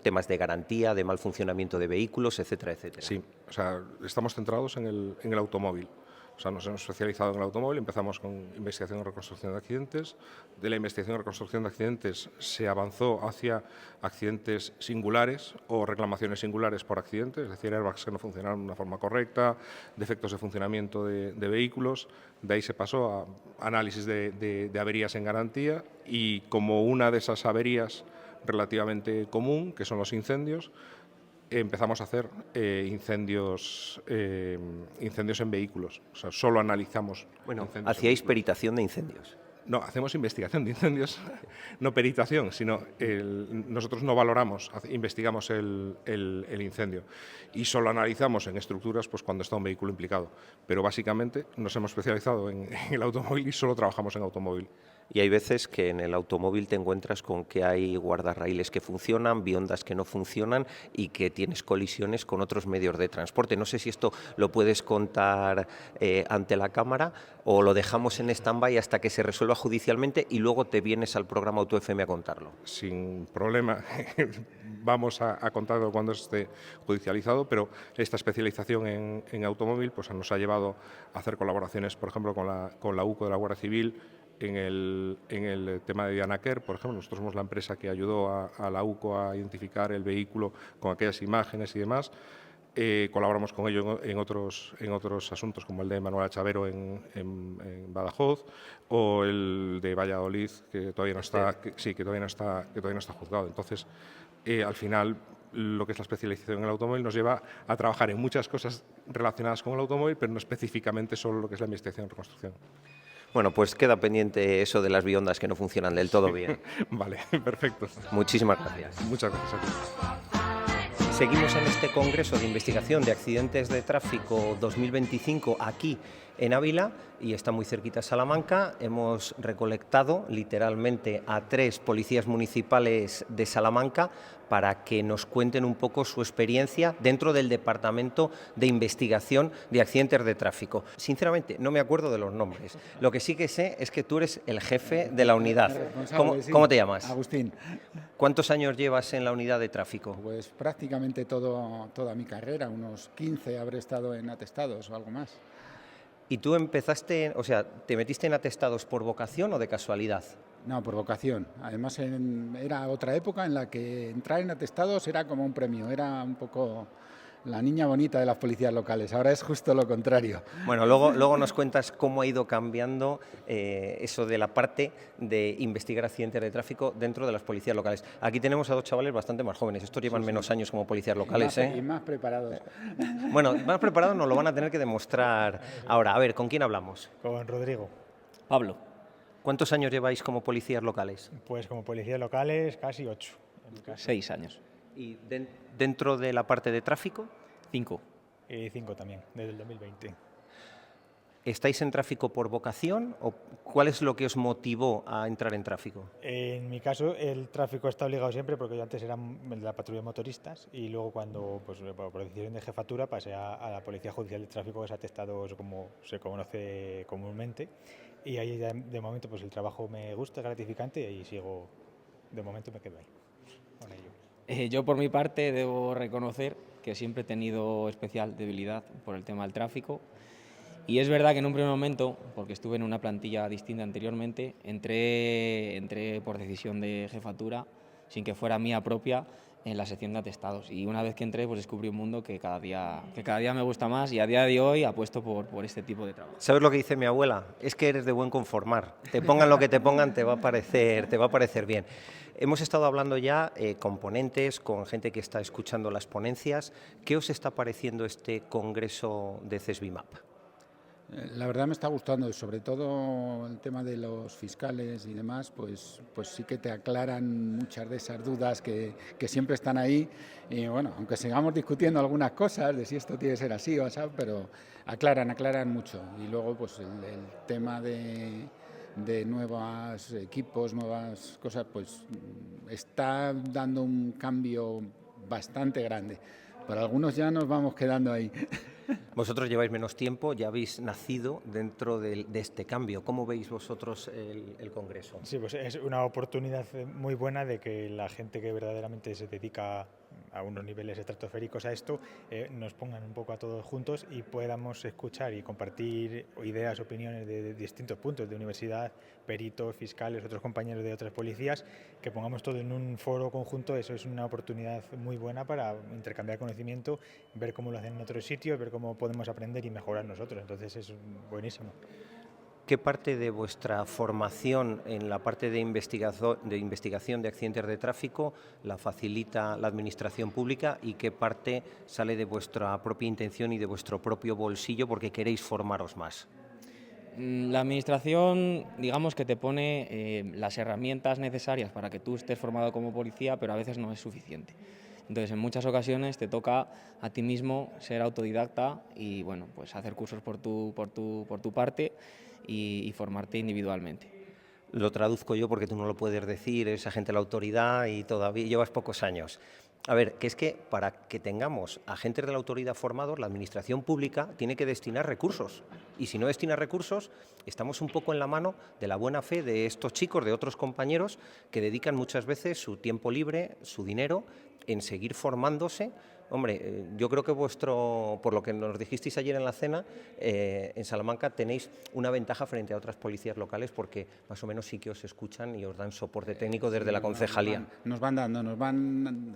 temas de garantía, de mal funcionamiento de vehículos, etcétera, etcétera. Sí, o sea, estamos centrados en el automóvil. O sea, nos hemos especializado en el automóvil, empezamos con investigación y reconstrucción de accidentes. De la investigación y reconstrucción de accidentes se avanzó hacia accidentes singulares o reclamaciones singulares por accidentes, es decir, airbags que no funcionaron de una forma correcta, defectos de funcionamiento de vehículos. De ahí se pasó a análisis de averías en garantía y como una de esas averías relativamente común, que son los incendios, empezamos a hacer incendios en vehículos. O sea, solo analizamos incendios en hacíais vehículos. peritación de incendios. No, hacemos investigación de incendios, no peritación, sino nosotros no valoramos, investigamos el incendio y solo analizamos en estructuras pues, cuando está un vehículo implicado. Pero básicamente nos hemos especializado en el automóvil y solo trabajamos en automóvil. Y hay veces que en el automóvil te encuentras con que hay guardarraíles que funcionan, biondas que no funcionan y que tienes colisiones con otros medios de transporte. No sé si esto lo puedes contar ante la cámara o lo dejamos en stand-by hasta que se resuelva judicialmente y luego te vienes al programa AutoFM a contarlo. Sin problema, vamos a contarlo cuando esté judicializado, pero esta especialización en automóvil pues, nos ha llevado a hacer colaboraciones, por ejemplo, con la UCO de la Guardia Civil, en el tema de Dianaker, por ejemplo. Nosotros somos la empresa que ayudó a la UCO a identificar el vehículo con aquellas imágenes y demás. Colaboramos con ellos en otros asuntos, como el de Manuela Chavero en Badajoz, o el de Valladolid, que todavía no está, que todavía no está juzgado. Entonces, al final, lo que es la especialización en el automóvil nos lleva a trabajar en muchas cosas relacionadas con el automóvil, pero no específicamente solo lo que es la investigación y reconstrucción. Bueno, pues queda pendiente eso de las biondas que no funcionan del todo bien. Vale, perfecto. Muchísimas gracias. Muchas gracias a ti. Seguimos en este Congreso de Investigación de Accidentes de Tráfico 2025 aquí en Ávila y está muy cerquita Salamanca. Hemos recolectado literalmente a 3 policías municipales de Salamanca para que nos cuenten un poco su experiencia dentro del Departamento de Investigación de Accidentes de Tráfico. Sinceramente, no me acuerdo de los nombres. Lo que sí que sé es que tú eres el jefe de la unidad. ¿Cómo te llamas? Agustín. ¿Cuántos años llevas en la unidad de tráfico? Pues prácticamente toda mi carrera, unos 15 habré estado en atestados o algo más. ¿Y tú empezaste, o sea, te metiste en atestados por vocación o de casualidad? No, por vocación. Además, era otra época en la que entrar en atestados era como un premio, era un poco la niña bonita de las policías locales. Ahora es justo lo contrario. Bueno, luego nos cuentas cómo ha ido cambiando eso de la parte de investigar accidentes de tráfico dentro de las policías locales. Aquí tenemos a 2 chavales bastante más jóvenes. Estos llevan menos años como policías locales. Y más preparados. Bueno, más preparados nos lo van a tener que demostrar ahora. A ver, ¿con quién hablamos? Con Rodrigo. Pablo. ¿Cuántos años lleváis como policías locales? Pues como policías locales casi 8. 6 años. ¿Y dentro de la parte de tráfico? 5. 5 también, desde el 2020. ¿Estáis en tráfico por vocación o cuál es lo que os motivó a entrar en tráfico? En mi caso, el tráfico está obligado siempre porque yo antes era de la patrulla de motoristas y luego cuando, pues, por decisión de jefatura, pasé a la Policía Judicial de Tráfico, que es atestados como se conoce comúnmente. Y ahí ya, de momento pues el trabajo me gusta, es gratificante y ahí sigo, de momento me quedo ahí con ello. Yo por mi parte debo reconocer que siempre he tenido especial debilidad por el tema del tráfico y es verdad que en un primer momento, porque estuve en una plantilla distinta anteriormente, entré por decisión de jefatura, sin que fuera mía propia, en la sección de atestados y una vez que entré pues descubrí un mundo que cada día me gusta más y a día de hoy apuesto por este tipo de trabajo. ¿Sabes lo que dice mi abuela? Es que eres de buen conformar. Te pongan lo que te pongan, te va a parecer bien. Hemos estado hablando ya con ponentes, con gente que está escuchando las ponencias. ¿Qué os está pareciendo este congreso de CESBIMAP? La verdad me está gustando, sobre todo el tema de los fiscales y demás, pues sí que te aclaran muchas de esas dudas que siempre están ahí. Y bueno, aunque sigamos discutiendo algunas cosas de si esto tiene que ser así o así, pero aclaran mucho. Y luego pues el tema de nuevos equipos, nuevas cosas, pues está dando un cambio bastante grande. Para algunos ya nos vamos quedando ahí. Vosotros lleváis menos tiempo, ya habéis nacido dentro de este cambio. ¿Cómo veis vosotros el Congreso? Sí, pues es una oportunidad muy buena de que la gente que verdaderamente se dedica a unos niveles estratosféricos a esto, nos pongan un poco a todos juntos y podamos escuchar y compartir ideas, opiniones de distintos puntos de universidad, peritos, fiscales, otros compañeros de otras policías, que pongamos todo en un foro conjunto. Eso es una oportunidad muy buena para intercambiar conocimiento, ver cómo lo hacen en otros sitios, ver cómo podemos aprender y mejorar nosotros. Entonces es buenísimo. ¿qué parte de vuestra formación en la parte de investigación de accidentes de tráfico la facilita la administración pública y qué parte sale de vuestra propia intención y de vuestro propio bolsillo porque queréis formaros más? La administración, digamos que te pone las herramientas necesarias para que tú estés formado como policía, pero a veces no es suficiente. Entonces, en muchas ocasiones te toca a ti mismo ser autodidacta y, bueno, pues hacer cursos por tu parte y formarte individualmente. Lo traduzco yo porque tú no lo puedes decir, eres agente de la autoridad y todavía llevas pocos años. A ver, que es que para que tengamos agentes de la autoridad formados, la administración pública tiene que destinar recursos. Y si no destina recursos, estamos un poco en la mano de la buena fe de estos chicos, de otros compañeros, que dedican muchas veces su tiempo libre, su dinero, en seguir formándose. Hombre, yo creo que por lo que nos dijisteis ayer en la cena, en Salamanca tenéis una ventaja frente a otras policías locales porque más o menos sí que os escuchan y os dan soporte técnico desde la concejalía. Nos van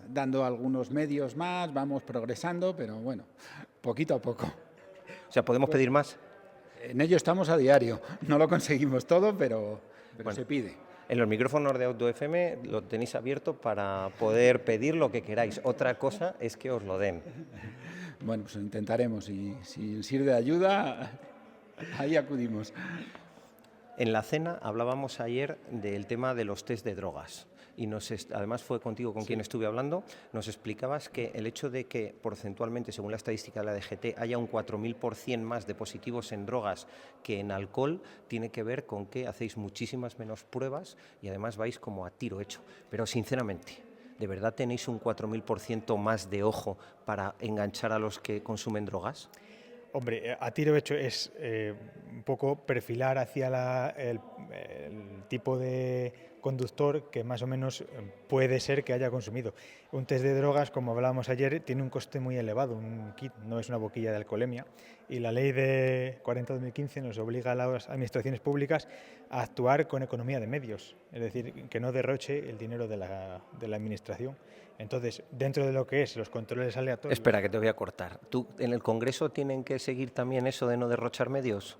dando algunos medios más, vamos progresando, pero bueno, poquito a poco. O sea, ¿podemos pedir más? En ello estamos a diario, no lo conseguimos todo, pero bueno, se pide. En los micrófonos de Auto FM lo tenéis abierto para poder pedir lo que queráis. Otra cosa es que os lo den. Bueno, pues intentaremos y si sirve de ayuda, ahí acudimos. En la cena hablábamos ayer del tema de los test de drogas y además fue contigo con quien estuve hablando, nos explicabas que el hecho de que porcentualmente, según la estadística de la DGT, haya un 4.000% más de positivos en drogas que en alcohol, tiene que ver con que hacéis muchísimas menos pruebas y además vais como a tiro hecho. Pero sinceramente, ¿de verdad tenéis un 4.000% más de ojo para enganchar a los que consumen drogas? Hombre, a tiro hecho es un poco perfilar hacia el tipo de conductor que más o menos puede ser que haya consumido. Un test de drogas, como hablábamos ayer, tiene un coste muy elevado, un kit, no es una boquilla de alcoholemia, y la ley de 40/2015 nos obliga a las administraciones públicas a actuar con economía de medios, es decir, que no derroche el dinero de la administración. Entonces, dentro de lo que es los controles aleatorios... Espera, que te voy a cortar. ¿Tú en el Congreso tienen que seguir también eso de no derrochar medios?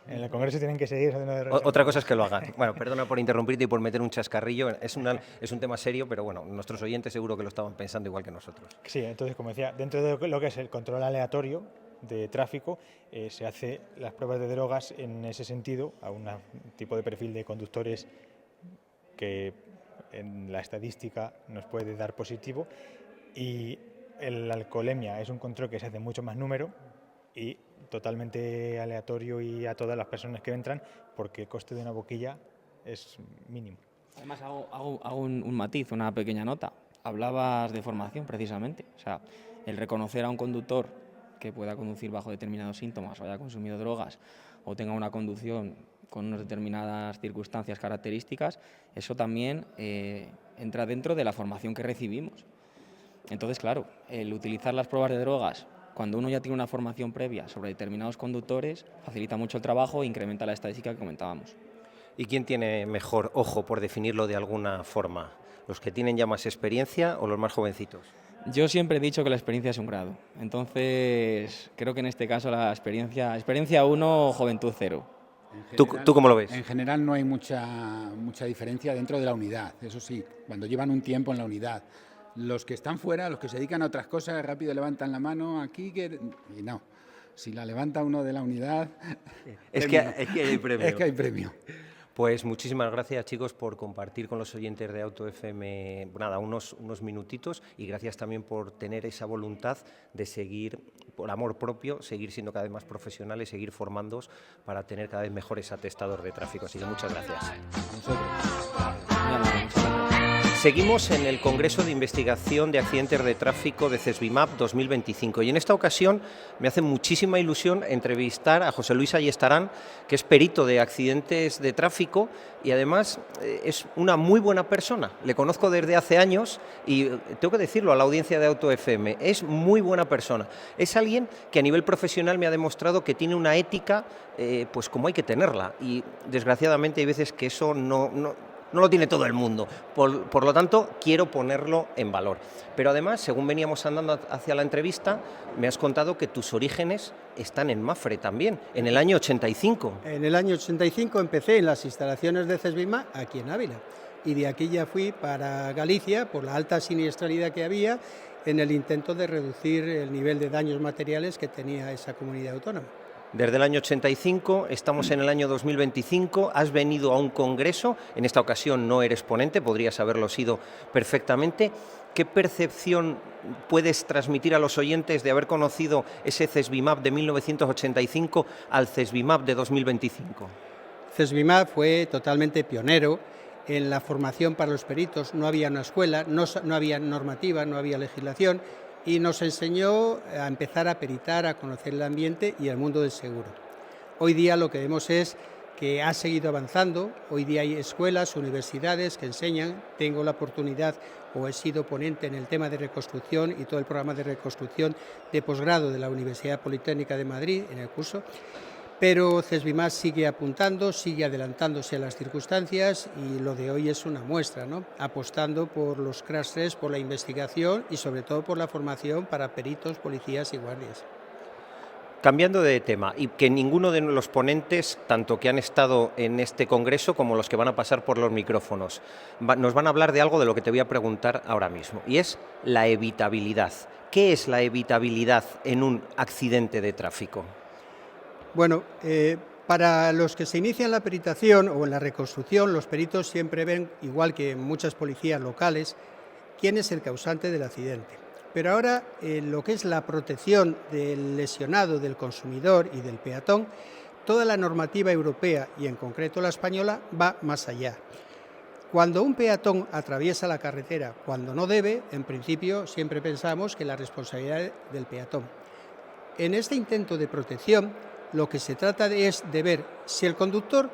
En el Congreso tienen que seguir eso de no derrochar. Otra cosa es que lo hagan. Bueno, perdona por interrumpirte y por meter un chascarrillo. Es un tema serio, pero bueno, nuestros oyentes seguro que lo estaban pensando igual que nosotros. Sí, entonces, como decía, dentro de lo que es el control aleatorio de tráfico, se hace las pruebas de drogas en ese sentido, a un tipo de perfil de conductores que en la estadística nos puede dar positivo, y la alcoholemia es un control que se hace mucho más número y totalmente aleatorio y a todas las personas que entran, porque el coste de una boquilla es mínimo. Además, hago un matiz, una pequeña nota. Hablabas de formación, precisamente. O sea, el reconocer a un conductor que pueda conducir bajo determinados síntomas o haya consumido drogas o tenga una conducción con unas determinadas circunstancias, características, eso también entra dentro de la formación que recibimos. Entonces, claro, el utilizar las pruebas de drogas cuando uno ya tiene una formación previa sobre determinados conductores facilita mucho el trabajo e incrementa la estadística que comentábamos. ¿Y quién tiene mejor ojo, por definirlo de alguna forma? ¿Los que tienen ya más experiencia o los más jovencitos? Yo siempre he dicho que la experiencia es un grado. Entonces, creo que en este caso la experiencia 1, juventud 0. General, ¿Tú cómo lo ves? En general no hay mucha diferencia dentro de la unidad, eso sí, cuando llevan un tiempo en la unidad. Los que están fuera, los que se dedican a otras cosas, rápido levantan la mano aquí, y no. Si la levanta uno de la unidad... Es que hay premio. Es que hay premio. Pues muchísimas gracias, chicos, por compartir con los oyentes de Auto FM unos minutitos, y gracias también por tener esa voluntad de seguir, por amor propio, seguir siendo cada vez más profesionales, seguir formándoos para tener cada vez mejores atestados de tráfico. Así que muchas gracias. Seguimos en el Congreso de Investigación de Accidentes de Tráfico de CESBIMAP 2025 y en esta ocasión me hace muchísima ilusión entrevistar a José Luis Ayestarán, que es perito de accidentes de tráfico y además es una muy buena persona. Le conozco desde hace años y tengo que decirlo a la audiencia de Auto FM, es muy buena persona. Es alguien que a nivel profesional me ha demostrado que tiene una ética pues como hay que tenerla, y desgraciadamente hay veces que eso no no lo tiene todo el mundo. Por lo tanto, quiero ponerlo en valor. Pero además, según veníamos andando hacia la entrevista, me has contado que tus orígenes están en Mafre también, en el año 85. En el año 85 empecé en las instalaciones de CESBIMAP aquí en Ávila. Y de aquí ya fui para Galicia por la alta siniestralidad que había en el intento de reducir el nivel de daños materiales que tenía esa comunidad autónoma. Desde el año 85, estamos en el año 2025, has venido a un congreso, en esta ocasión no eres ponente, podrías haberlo sido perfectamente. ¿Qué percepción puedes transmitir a los oyentes de haber conocido ese CESBIMAP de 1985 al CESBIMAP de 2025? CESBIMAP fue totalmente pionero en la formación para los peritos. No había una escuela, no había normativa, no había legislación, y nos enseñó a empezar a peritar, a conocer el ambiente y el mundo del seguro. Hoy día lo que vemos es que ha seguido avanzando. Hoy día hay escuelas, universidades que enseñan. Tengo la oportunidad, o he sido ponente en el tema de reconstrucción y todo el programa de reconstrucción de posgrado de la Universidad Politécnica de Madrid en el curso. Pero CESBIMAP sigue apuntando, sigue adelantándose a las circunstancias, y lo de hoy es una muestra, ¿no? Apostando por los crash tests, por la investigación y sobre todo por la formación para peritos, policías y guardias. Cambiando de tema, y que ninguno de los ponentes, tanto que han estado en este congreso como los que van a pasar por los micrófonos, nos van a hablar de algo de lo que te voy a preguntar ahora mismo, y es la evitabilidad. ¿Qué es la evitabilidad en un accidente de tráfico? Bueno, para los que se inician la peritación o en la reconstrucción, los peritos siempre ven, igual que muchas policías locales, quién es el causante del accidente. Pero ahora, lo que es la protección del lesionado, del consumidor y del peatón, toda la normativa europea y en concreto la española va más allá. Cuando un peatón atraviesa la carretera cuando no debe, en principio siempre pensamos que la responsabilidad es del peatón. En este intento de protección, lo que se trata es de ver si el conductor,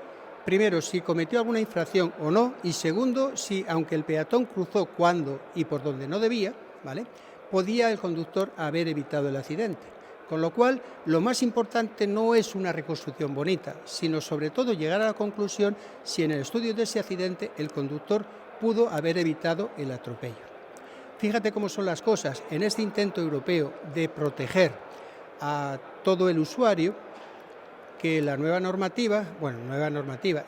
primero, si cometió alguna infracción o no, y segundo, si aunque el peatón cruzó cuando y por donde no debía, ¿vale?, podía el conductor haber evitado el accidente. Con lo cual, lo más importante no es una reconstrucción bonita, sino sobre todo llegar a la conclusión si en el estudio de ese accidente el conductor pudo haber evitado el atropello. Fíjate cómo son las cosas. En este intento europeo de proteger a todo el usuario, que la nueva normativa,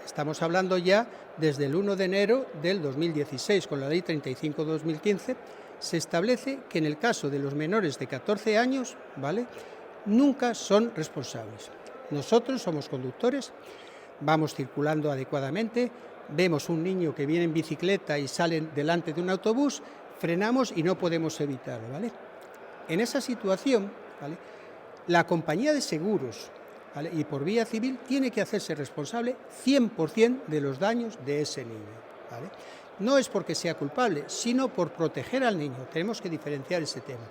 estamos hablando ya desde el 1 de enero del 2016, con la Ley 35/2015, se establece que en el caso de los menores de 14 años, ¿vale?, nunca son responsables. Nosotros somos conductores, vamos circulando adecuadamente, vemos un niño que viene en bicicleta y sale delante de un autobús, frenamos y no podemos evitarlo, ¿vale? En esa situación, ¿vale?, la compañía de seguros, ¿vale?, y por vía civil tiene que hacerse responsable 100% de los daños de ese niño, ¿vale? No es porque sea culpable, sino por proteger al niño. Tenemos que diferenciar ese tema.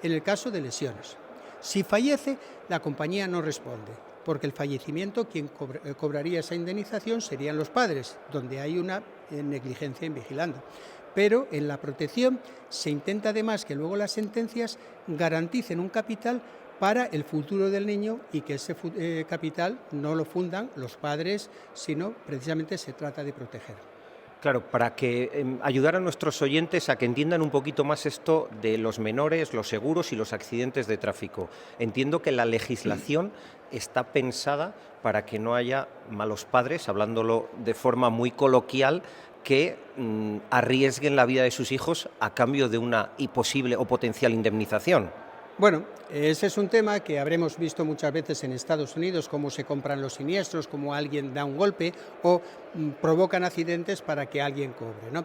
En el caso de lesiones, si fallece, la compañía no responde, porque el fallecimiento, quien cobraría esa indemnización serían los padres, donde hay una negligencia en vigilando. Pero en la protección se intenta además que luego las sentencias garanticen un capital para el futuro del niño y que ese capital no lo fundan los padres, sino precisamente se trata de proteger. Claro, para que ayudar a nuestros oyentes a que entiendan un poquito más esto de los menores, los seguros y los accidentes de tráfico. Entiendo que la legislación está pensada para que no haya malos padres, hablándolo de forma muy coloquial, que arriesguen la vida de sus hijos a cambio de una posible o potencial indemnización. Bueno, ese es un tema que habremos visto muchas veces en Estados Unidos, cómo se compran los siniestros, cómo alguien da un golpe o provocan accidentes para que alguien cobre, ¿no?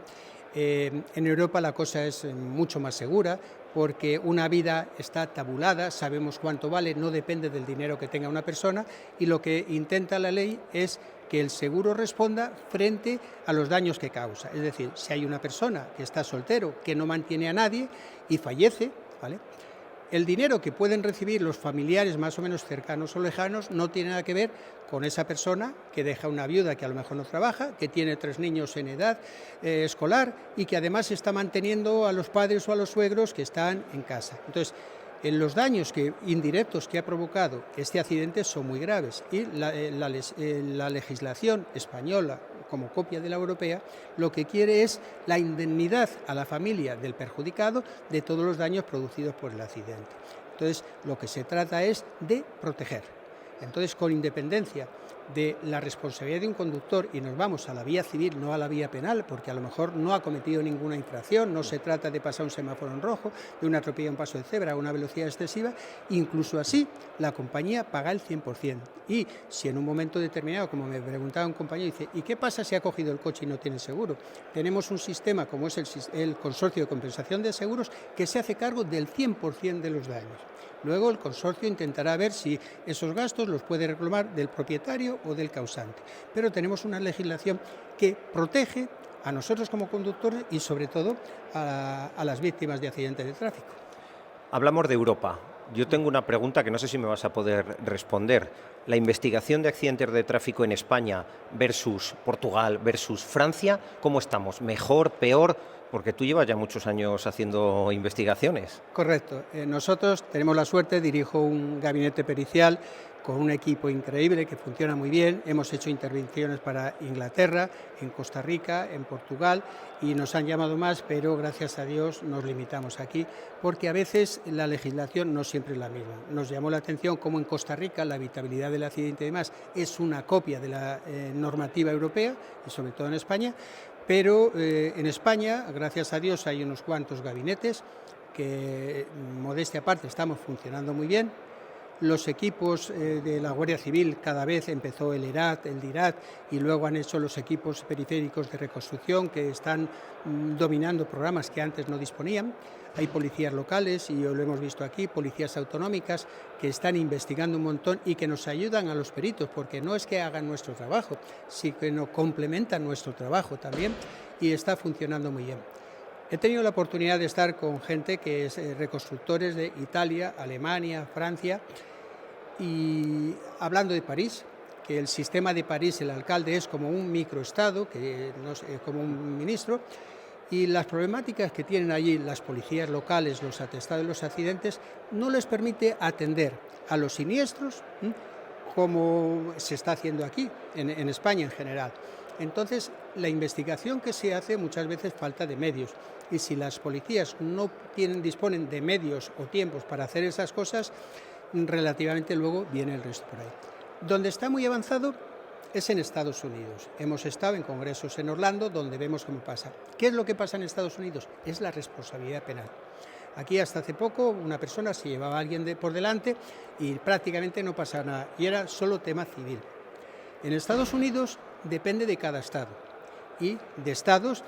En Europa la cosa es mucho más segura porque una vida está tabulada, sabemos cuánto vale, no depende del dinero que tenga una persona, y lo que intenta la ley es que el seguro responda frente a los daños que causa. Es decir, si hay una persona que está soltero, que no mantiene a nadie y fallece, ¿vale?, el dinero que pueden recibir los familiares más o menos cercanos o lejanos no tiene nada que ver con esa persona que deja una viuda que a lo mejor no trabaja, que tiene 3 niños en edad escolar y que además está manteniendo a los padres o a los suegros que están en casa. Entonces, los daños indirectos que ha provocado este accidente son muy graves y la legislación española, como copia de la europea, lo que quiere es la indemnidad a la familia del perjudicado de todos los daños producidos por el accidente. Entonces, lo que se trata es de proteger. Entonces, con independencia de la responsabilidad de un conductor, y nos vamos a la vía civil, no a la vía penal, porque a lo mejor no ha cometido ninguna infracción, no se trata de pasar un semáforo en rojo, de un atropello a un paso de cebra, a una velocidad excesiva, incluso así la compañía paga el 100%. Y si en un momento determinado, como me preguntaba un compañero, dice, ¿y qué pasa si ha cogido el coche y no tiene seguro? Tenemos un sistema como es el Consorcio de Compensación de Seguros que se hace cargo del 100% de los daños. Luego el consorcio intentará ver si esos gastos los puede reclamar del propietario o del causante. Pero tenemos una legislación que protege a nosotros como conductores y sobre todo a las víctimas de accidentes de tráfico. Hablamos de Europa. Yo tengo una pregunta que no sé si me vas a poder responder. La investigación de accidentes de tráfico en España versus Portugal versus Francia, ¿cómo estamos? ¿Mejor, peor? Porque tú llevas ya muchos años haciendo investigaciones. Correcto. Nosotros tenemos la suerte, dirijo un gabinete pericial con un equipo increíble que funciona muy bien. Hemos hecho intervenciones para Inglaterra, en Costa Rica, en Portugal y nos han llamado más, pero gracias a Dios nos limitamos aquí porque a veces la legislación no siempre es la misma. Nos llamó la atención cómo en Costa Rica la evitabilidad del accidente y demás es una copia de la normativa europea y sobre todo en España. Pero en España, gracias a Dios, hay unos cuantos gabinetes que, modestia aparte, estamos funcionando muy bien. Los equipos de la Guardia Civil, cada vez empezó el ERAT, el DIRAT, y luego han hecho los equipos periféricos de reconstrucción que están dominando programas que antes no disponían. Hay policías locales, y lo hemos visto aquí, policías autonómicas que están investigando un montón y que nos ayudan a los peritos, porque no es que hagan nuestro trabajo, sino que nos complementan nuestro trabajo también, y está funcionando muy bien. He tenido la oportunidad de estar con gente que es reconstructores de Italia, Alemania, Francia, y hablando de París, que el sistema de París, el alcalde es como un microestado, que no es como un ministro, y las problemáticas que tienen allí las policías locales, los atestados de los accidentes, no les permite atender a los siniestros, como se está haciendo aquí, en España en general. Entonces, la investigación que se hace muchas veces falta de medios, y si las policías no disponen de medios o tiempos para hacer esas cosas, relativamente luego viene el resto por ahí. Donde está muy avanzado es en Estados Unidos. Hemos estado en congresos en Orlando donde vemos cómo pasa. ¿Qué es lo que pasa en Estados Unidos? Es la responsabilidad penal. Aquí hasta hace poco una persona se llevaba a alguien por delante y prácticamente no pasaba nada, y era solo tema civil. En Estados Unidos depende de cada estado, y de estados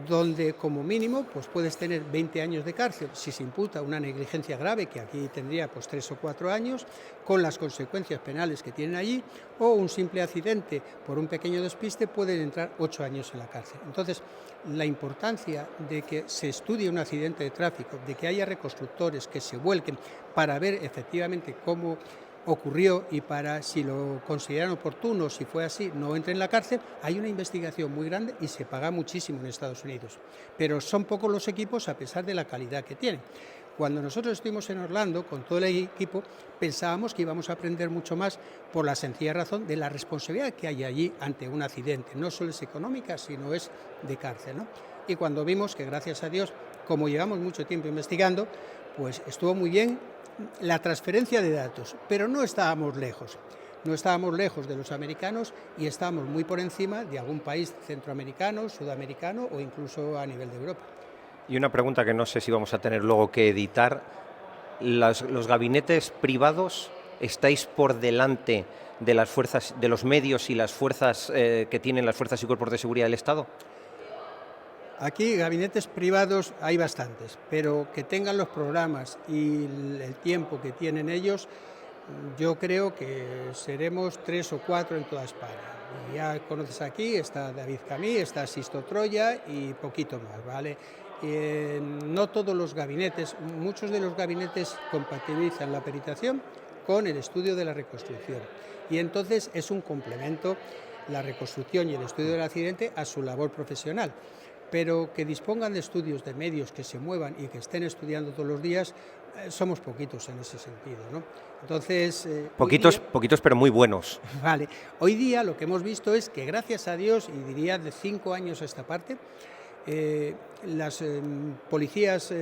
donde como mínimo pues puedes tener 20 años de cárcel si se imputa una negligencia grave, que aquí tendría pues 3 o 4 años, con las consecuencias penales que tienen allí, o un simple accidente por un pequeño despiste pueden entrar 8 años en la cárcel. Entonces, la importancia de que se estudie un accidente de tráfico, de que haya reconstructores que se vuelquen para ver efectivamente cómo ocurrió y para, si lo consideran oportuno, si fue así, no entre en la cárcel. Hay una investigación muy grande y se paga muchísimo en Estados Unidos, pero son pocos los equipos a pesar de la calidad que tienen. Cuando nosotros estuvimos en Orlando con todo el equipo, pensábamos que íbamos a aprender mucho más por la sencilla razón de la responsabilidad que hay allí ante un accidente. No solo es económica, sino es de cárcel, ¿no? Y cuando vimos que, gracias a Dios, como llevamos mucho tiempo investigando, pues estuvo muy bien la transferencia de datos, pero no estábamos lejos. No estábamos lejos de los americanos y estábamos muy por encima de algún país centroamericano, sudamericano o incluso a nivel de Europa. Y una pregunta que no sé si vamos a tener luego que editar. ¿Los gabinetes privados estáis por delante de las fuerzas, de los medios y las fuerzas que tienen las fuerzas y cuerpos de seguridad del Estado? Aquí gabinetes privados hay bastantes, pero que tengan los programas y el tiempo que tienen ellos, yo creo que seremos 3 o 4 en toda España. Y ya conoces aquí, está David Camí, está Sisto Troya y poquito más, ¿vale? No todos los gabinetes, muchos de los gabinetes compatibilizan la peritación con el estudio de la reconstrucción. Y entonces es un complemento la reconstrucción y el estudio del accidente a su labor profesional. Pero que dispongan de estudios de medios que se muevan y que estén estudiando todos los días, somos poquitos en ese sentido, ¿no? Entonces, Poquitos pero muy buenos. vale, hoy día lo que hemos visto es que gracias a Dios, y diría de 5 años a esta parte, las policías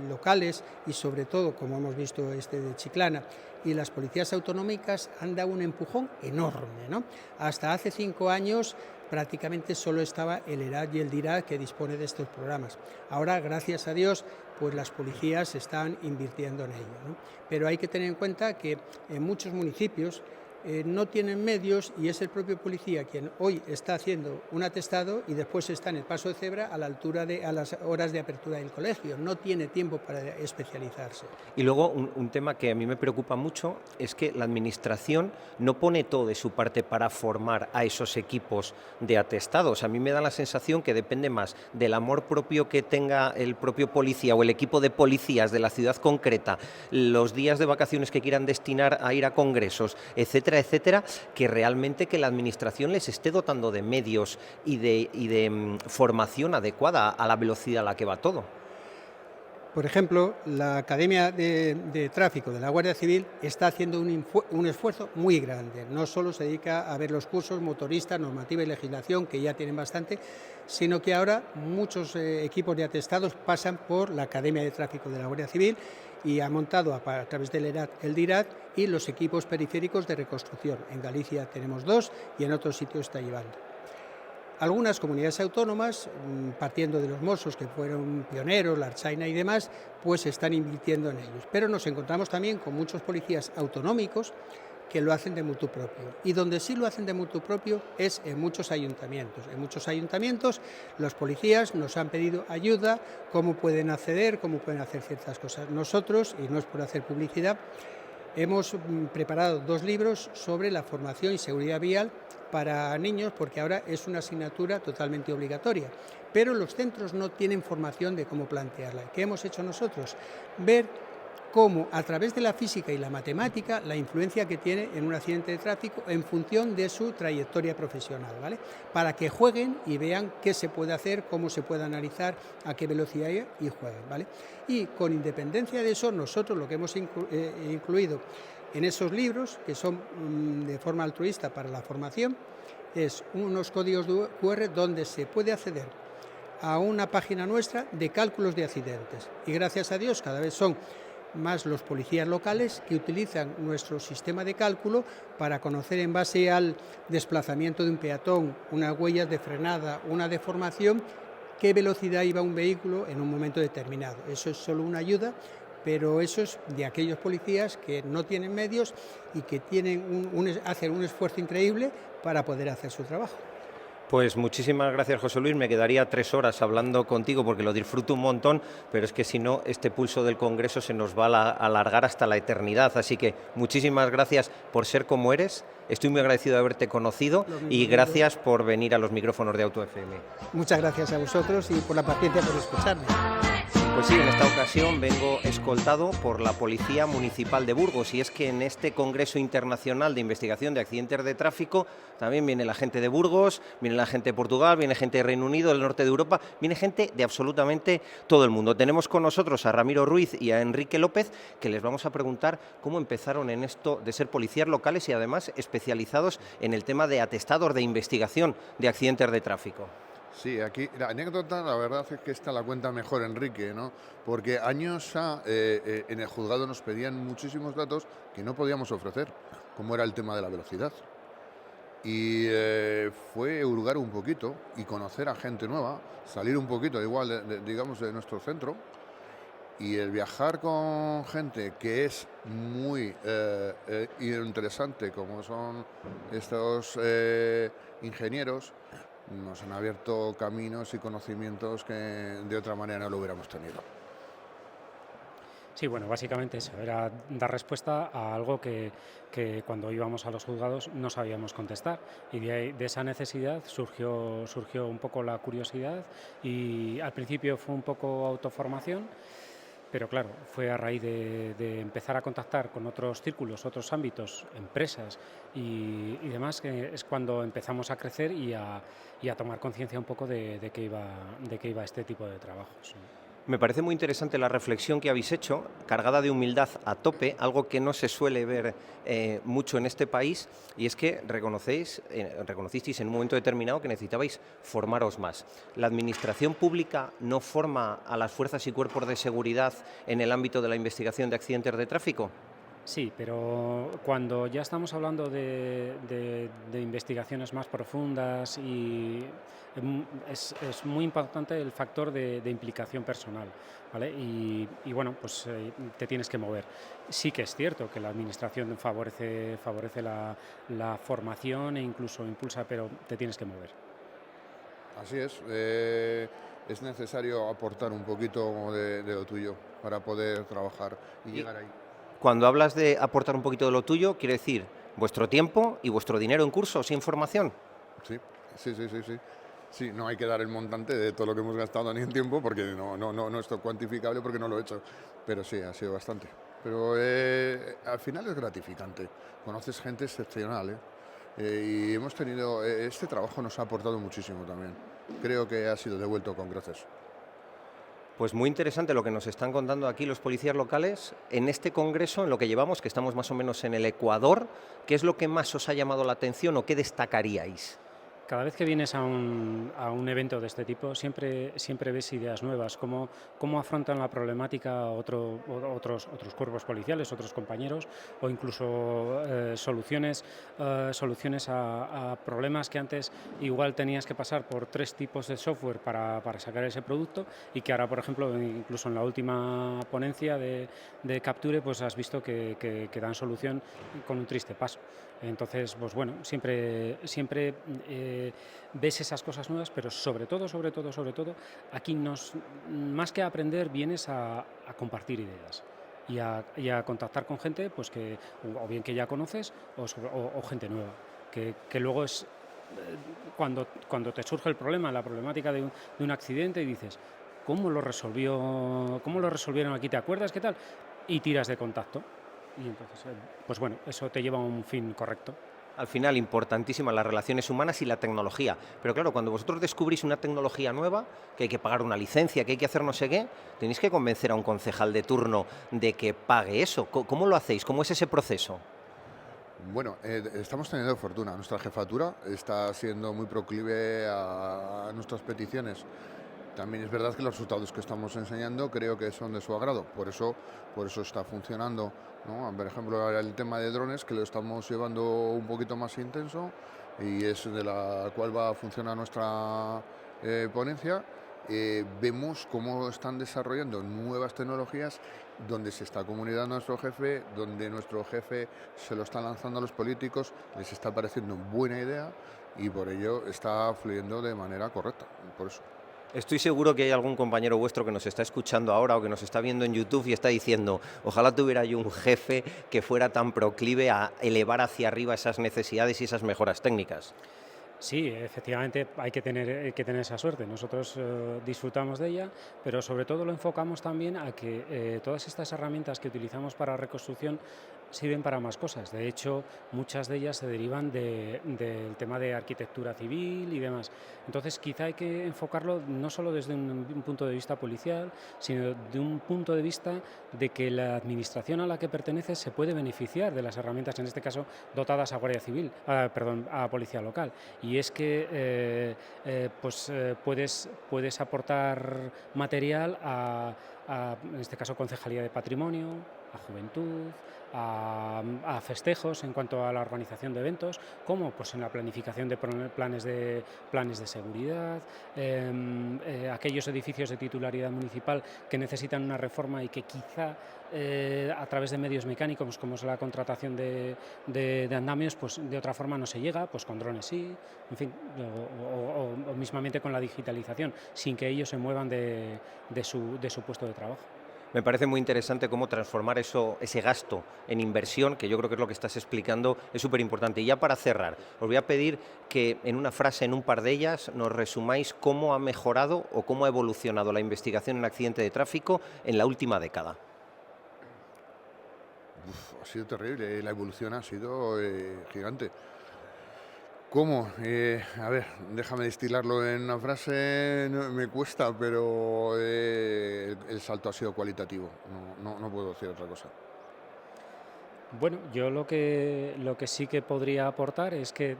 locales y sobre todo, como hemos visto de Chiclana, y las policías autonómicas han dado un empujón enorme, ¿no? Hasta hace 5 años prácticamente solo estaba el ERAD y el DIRAD que dispone de estos programas. Ahora, gracias a Dios, pues las policías están invirtiendo en ello, ¿no? Pero hay que tener en cuenta que en muchos municipios no tienen medios y es el propio policía quien hoy está haciendo un atestado y después está en el paso de cebra a la altura a las horas de apertura del colegio. No tiene tiempo para especializarse. Y luego un tema que a mí me preocupa mucho es que la Administración no pone todo de su parte para formar a esos equipos de atestados. A mí me da la sensación que depende más del amor propio que tenga el propio policía o el equipo de policías de la ciudad concreta, los días de vacaciones que quieran destinar a ir a congresos, etcétera, etcétera, que realmente que la Administración les esté dotando de medios y de formación adecuada a la velocidad a la que va todo. Por ejemplo, la Academia de Tráfico de la Guardia Civil está haciendo un esfuerzo muy grande. No solo se dedica a ver los cursos motorista, normativa y legislación, que ya tienen bastante, sino que ahora muchos equipos de atestados pasan por la Academia de Tráfico de la Guardia Civil y ha montado a través del ERAD el DIRAD y los equipos periféricos de reconstrucción. En Galicia tenemos 2 y en otros sitios está llevando. Algunas comunidades autónomas, partiendo de los Mossos, que fueron pioneros, la Archaina y demás, pues están invirtiendo en ellos. Pero nos encontramos también con muchos policías autonómicos que lo hacen de mutuo propio. Y donde sí lo hacen de mutuo propio es en muchos ayuntamientos. En muchos ayuntamientos los policías nos han pedido ayuda, cómo pueden acceder, cómo pueden hacer ciertas cosas. Nosotros, y no es por hacer publicidad, hemos preparado 2 libros sobre la formación y seguridad vial para niños, porque ahora es una asignatura totalmente obligatoria. Pero los centros no tienen formación de cómo plantearla. ¿Qué hemos hecho nosotros? Ver cómo a través de la física y la matemática la influencia que tiene en un accidente de tráfico en función de su trayectoria profesional, ¿vale? Para que jueguen y vean qué se puede hacer, cómo se puede analizar, a qué velocidad y jueguen, ¿vale? Y con independencia de eso, nosotros lo que hemos incluido en esos libros, que son de forma altruista para la formación, es unos códigos de QR donde se puede acceder a una página nuestra de cálculos de accidentes. Y gracias a Dios cada vez son más los policías locales que utilizan nuestro sistema de cálculo para conocer en base al desplazamiento de un peatón, unas huellas de frenada, una deformación, qué velocidad iba un vehículo en un momento determinado. Eso es solo una ayuda, pero eso es de aquellos policías que no tienen medios y que hacen un esfuerzo increíble para poder hacer su trabajo. Pues muchísimas gracias, José Luis. Me quedaría 3 horas hablando contigo porque lo disfruto un montón, pero es que si no, este pulso del Congreso se nos va a alargar hasta la eternidad. Así que muchísimas gracias por ser como eres. Estoy muy agradecido de haberte conocido y gracias por venir a los micrófonos de Auto FM. Muchas gracias a vosotros y por la paciencia por escucharme. Pues sí, en esta ocasión vengo escoltado por la Policía Municipal de Burgos y es que en este Congreso Internacional de Investigación de Accidentes de Tráfico también viene la gente de Burgos, viene la gente de Portugal, viene gente de Reino Unido, del norte de Europa, viene gente de absolutamente todo el mundo. Tenemos con nosotros a Ramiro Ruiz y a Enrique López, que les vamos a preguntar cómo empezaron en esto de ser policías locales y además especializados en el tema de atestados de investigación de accidentes de tráfico. Sí, aquí la anécdota, la verdad es que esta la cuenta mejor Enrique, ¿no? Porque años en el juzgado nos pedían muchísimos datos que no podíamos ofrecer, como era el tema de la velocidad. Y fue hurgar un poquito y conocer a gente nueva, salir un poquito igual, digamos, de nuestro centro. Y el viajar con gente que es muy interesante, como son estos ingenieros, nos han abierto caminos y conocimientos que de otra manera no lo hubiéramos tenido. Sí, bueno, básicamente eso, era dar respuesta a algo que cuando íbamos a los juzgados no sabíamos contestar y de esa necesidad surgió un poco la curiosidad y al principio fue un poco autoformación. Pero claro, fue a raíz de empezar a contactar con otros círculos, otros ámbitos, empresas y demás, que es cuando empezamos a crecer y a tomar conciencia un poco de qué iba este tipo de trabajos. Me parece muy interesante la reflexión que habéis hecho, cargada de humildad a tope, algo que no se suele ver mucho en este país, y es que reconocisteis en un momento determinado que necesitabais formaros más. ¿La administración pública no forma a las fuerzas y cuerpos de seguridad en el ámbito de la investigación de accidentes de tráfico? Sí, pero cuando ya estamos hablando de investigaciones más profundas y es muy importante el factor de implicación personal, ¿vale? Y bueno, pues te tienes que mover. Sí que es cierto que la administración favorece la formación e incluso impulsa, pero te tienes que mover. Así es necesario aportar un poquito de lo tuyo para poder trabajar y llegar ahí. Cuando hablas de aportar un poquito de lo tuyo, quiere decir vuestro tiempo y vuestro dinero en cursos y en formación. Sí. Sí, no hay que dar el montante de todo lo que hemos gastado ni en tiempo, porque no es cuantificable porque no lo he hecho, pero sí, ha sido bastante. Pero al final es gratificante, conoces gente excepcional, y hemos tenido, este trabajo nos ha aportado muchísimo también. Creo que ha sido devuelto con creces. Pues muy interesante lo que nos están contando aquí los policías locales. En este congreso, en lo que llevamos, que estamos más o menos en el Ecuador, ¿qué es lo que más os ha llamado la atención o qué destacaríais? Cada vez que vienes a un evento de este tipo, siempre ves ideas nuevas, cómo afrontan la problemática otros cuerpos policiales, otros compañeros, o incluso soluciones a problemas que antes igual tenías que pasar por 3 tipos de software para sacar ese producto, y que ahora, por ejemplo, incluso en la última ponencia de Capture, pues has visto que dan solución con un triste paso. Entonces, pues bueno, siempre ves esas cosas nuevas, pero sobre todo, aquí más que a aprender, vienes a compartir ideas y a contactar con gente, pues que o bien que ya conoces o gente nueva, que luego es cuando te surge el problema, la problemática de un accidente, y dices, ¿cómo lo resolvieron aquí? ¿Te acuerdas? ¿Qué tal? Y tiras de contacto. Y entonces, pues bueno, eso te lleva a un fin correcto. Al final, importantísimas las relaciones humanas y la tecnología. Pero claro, cuando vosotros descubrís una tecnología nueva, que hay que pagar una licencia, que hay que hacer no sé qué, tenéis que convencer a un concejal de turno de que pague eso. ¿Cómo lo hacéis? ¿Cómo es ese proceso? Bueno, estamos teniendo fortuna. Nuestra jefatura está siendo muy proclive a nuestras peticiones. También es verdad que los resultados que estamos enseñando creo que son de su agrado, por eso está funcionando, ¿no? Por ejemplo, el tema de drones, que lo estamos llevando un poquito más intenso, y es de la cual va a funcionar nuestra ponencia. Vemos cómo están desarrollando nuevas tecnologías, donde se está comunicando a nuestro jefe, donde nuestro jefe se lo está lanzando a los políticos, les está pareciendo buena idea, y por ello está fluyendo de manera correcta, por eso. Estoy seguro que hay algún compañero vuestro que nos está escuchando ahora o que nos está viendo en YouTube y está diciendo, ojalá tuviera yo un jefe que fuera tan proclive a elevar hacia arriba esas necesidades y esas mejoras técnicas. Sí, efectivamente hay que tener esa suerte. Nosotros disfrutamos de ella, pero sobre todo lo enfocamos también a que todas estas herramientas que utilizamos para reconstrucción sirven para más cosas. De hecho, muchas de ellas se derivan del tema de arquitectura civil y demás. Entonces, quizá hay que enfocarlo no solo desde un punto de vista policial, sino de un punto de vista de que la administración a la que pertenece se puede beneficiar de las herramientas, en este caso dotadas a Guardia Civil, a Policía Local. Y es que puedes aportar material en este caso, Concejalía de Patrimonio, a Juventud, a festejos en cuanto a la organización de eventos, como pues en la planificación de planes de seguridad, aquellos edificios de titularidad municipal que necesitan una reforma y que quizá a través de medios mecánicos, como es la contratación de andamios, pues de otra forma no se llega, pues con drones sí, en fin, o mismamente con la digitalización, sin que ellos se muevan de su puesto de trabajo. Me parece muy interesante cómo transformar ese gasto en inversión, que yo creo que es lo que estás explicando, es súper importante. Y ya para cerrar, os voy a pedir que en una frase, en un par de ellas, nos resumáis cómo ha mejorado o cómo ha evolucionado la investigación en accidente de tráfico en la última década. Ha sido terrible, la evolución ha sido gigante. ¿Cómo? A ver, déjame destilarlo en una frase, me cuesta, pero el salto ha sido cualitativo, no puedo decir otra cosa. Bueno, yo lo que sí que podría aportar es que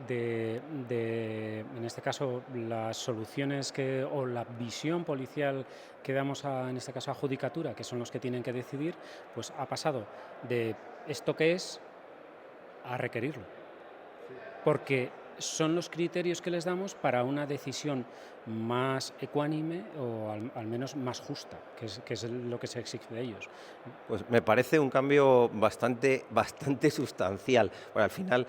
en este caso, las soluciones o la visión policial que damos en este caso a Judicatura, que son los que tienen que decidir, pues ha pasado de esto que es a requerirlo. Porque son los criterios que les damos para una decisión más ecuánime o al menos más justa, que es lo que se exige de ellos. Pues me parece un cambio bastante sustancial. Bueno, al final,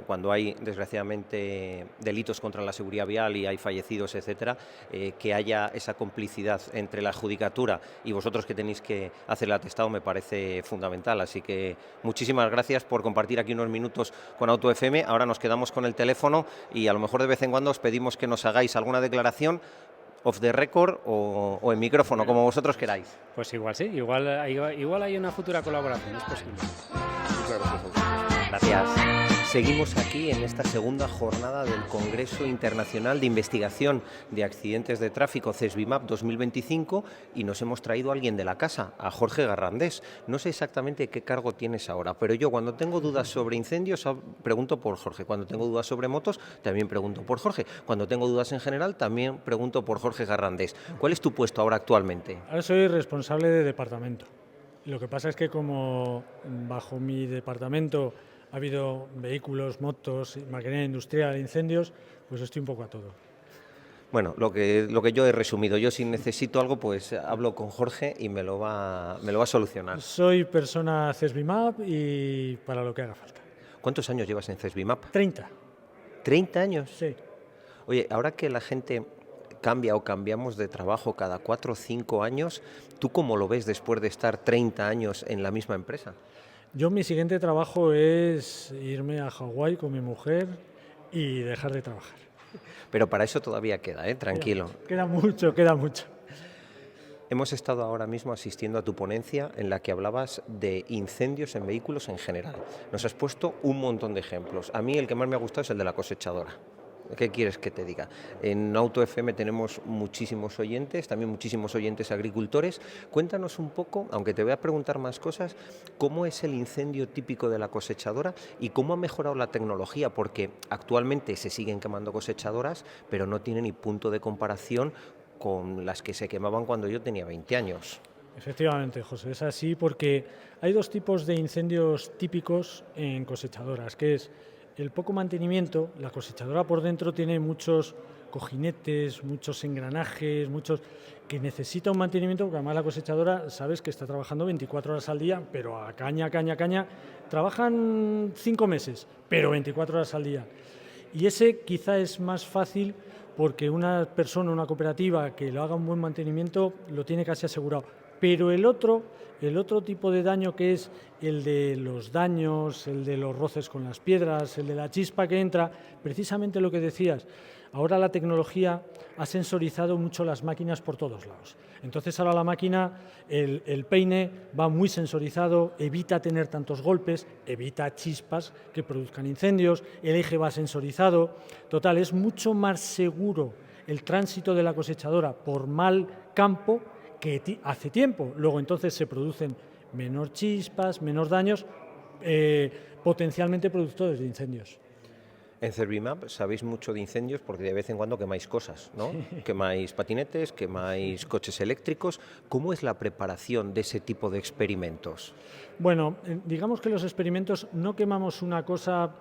cuando hay desgraciadamente delitos contra la seguridad vial y hay fallecidos, etcétera, que haya esa complicidad entre la judicatura y vosotros que tenéis que hacer el atestado me parece fundamental. Así que muchísimas gracias por compartir aquí unos minutos con Auto FM. Ahora nos quedamos con el teléfono y a lo mejor de vez en cuando os pedimos que nos hagáis alguna declaración off the record o en micrófono, como vosotros queráis. Pues igual sí, igual hay una futura colaboración, es posible. Muchas gracias a vosotros. Gracias. Seguimos aquí en esta segunda jornada del Congreso Internacional de Investigación de Accidentes de Tráfico CESBIMAP 2025 y nos hemos traído a alguien de la casa, a Jorge Garrandés. No sé exactamente qué cargo tienes ahora, pero yo cuando tengo dudas sobre incendios pregunto por Jorge. Cuando tengo dudas sobre motos también pregunto por Jorge. Cuando tengo dudas en general también pregunto por Jorge Garrandés. ¿Cuál es tu puesto ahora actualmente? Ahora soy responsable de departamento. Lo que pasa es que como bajo mi departamento ha habido vehículos, motos, maquinaria industrial, incendios, pues estoy un poco a todo. Bueno, lo que yo he resumido. Yo si necesito algo, pues hablo con Jorge y me lo va a solucionar. Soy persona CESBIMAP y para lo que haga falta. ¿Cuántos años llevas en CESBIMAP? 30. ¿30 años? Sí. Oye, ahora que la gente cambia o cambiamos de trabajo cada 4 o 5 años, ¿tú cómo lo ves después de estar 30 años en la misma empresa? Yo mi siguiente trabajo es irme a Hawái con mi mujer y dejar de trabajar. Pero para eso todavía queda, tranquilo. Queda mucho, queda mucho. Hemos estado ahora mismo asistiendo a tu ponencia en la que hablabas de incendios en vehículos en general. Nos has puesto un montón de ejemplos. A mí el que más me ha gustado es el de la cosechadora. ¿Qué quieres que te diga? En Auto FM tenemos muchísimos oyentes, también muchísimos oyentes agricultores. Cuéntanos un poco, aunque te voy a preguntar más cosas, cómo es el incendio típico de la cosechadora y cómo ha mejorado la tecnología, porque actualmente se siguen quemando cosechadoras, pero no tiene ni punto de comparación con las que se quemaban cuando yo tenía 20 años. Efectivamente, José, es así porque hay dos tipos de incendios típicos en cosechadoras, que es el poco mantenimiento. La cosechadora por dentro tiene muchos cojinetes, muchos engranajes, que necesita un mantenimiento, porque además la cosechadora, sabes que está trabajando 24 horas al día, pero a caña. Trabajan 5 meses, pero 24 horas al día. Y ese quizá es más fácil porque una persona, una cooperativa que lo haga un buen mantenimiento, lo tiene casi asegurado. Pero el otro tipo de daño, que es el de los daños, el de los roces con las piedras, el de la chispa que entra, precisamente lo que decías, ahora la tecnología ha sensorizado mucho las máquinas por todos lados. Entonces ahora la máquina, el peine va muy sensorizado, evita tener tantos golpes, evita chispas que produzcan incendios, el eje va sensorizado. Total, es mucho más seguro el tránsito de la cosechadora por mal campo que hace tiempo. Luego entonces se producen menor chispas, menos daños, potencialmente productores de incendios. En CESBIMAP sabéis mucho de incendios porque de vez en cuando quemáis cosas, ¿no? Quemáis patinetes, quemáis coches eléctricos. ¿Cómo es la preparación de ese tipo de experimentos? Bueno, digamos que los experimentos no quemamos una cosa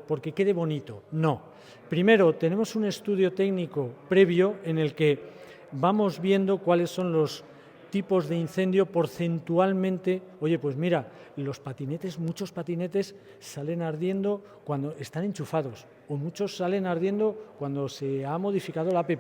porque quede bonito, no. Primero, tenemos un estudio técnico previo en el que vamos viendo cuáles son los tipos de incendio porcentualmente. Oye, pues mira, muchos patinetes salen ardiendo cuando están enchufados, o muchos salen ardiendo cuando se ha modificado la app,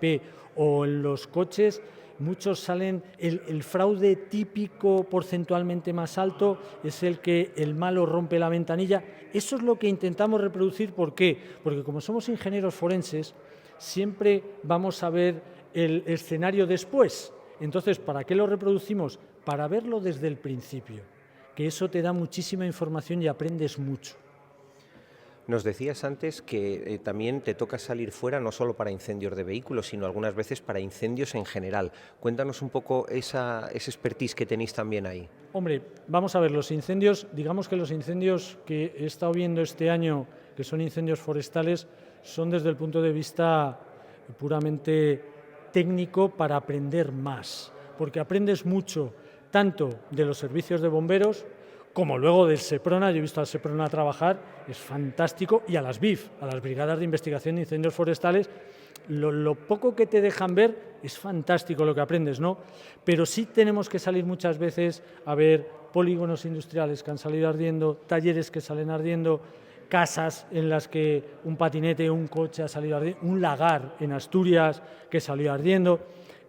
o en los coches muchos salen. El fraude típico porcentualmente más alto es el que el malo rompe la ventanilla. Eso es lo que intentamos reproducir. ¿Por qué? Porque como somos ingenieros forenses, siempre vamos a ver el escenario después. Entonces, ¿para qué lo reproducimos? Para verlo desde el principio, que eso te da muchísima información y aprendes mucho. Nos decías antes que también te toca salir fuera no solo para incendios de vehículos, sino algunas veces para incendios en general. Cuéntanos un poco esa expertise que tenéis también ahí. Hombre, vamos a ver, los incendios, digamos que los incendios que he estado viendo este año, que son incendios forestales, son desde el punto de vista puramente técnico para aprender más, porque aprendes mucho tanto de los servicios de bomberos como luego del SEPRONA. Yo he visto al SEPRONA trabajar, es fantástico, y a las BIF, a las Brigadas de Investigación de Incendios Forestales, lo poco que te dejan ver es fantástico lo que aprendes, ¿no? Pero sí tenemos que salir muchas veces a ver polígonos industriales que han salido ardiendo, talleres que salen ardiendo, casas en las que un patinete o un coche ha salido ardiendo, un lagar en Asturias que salió ardiendo,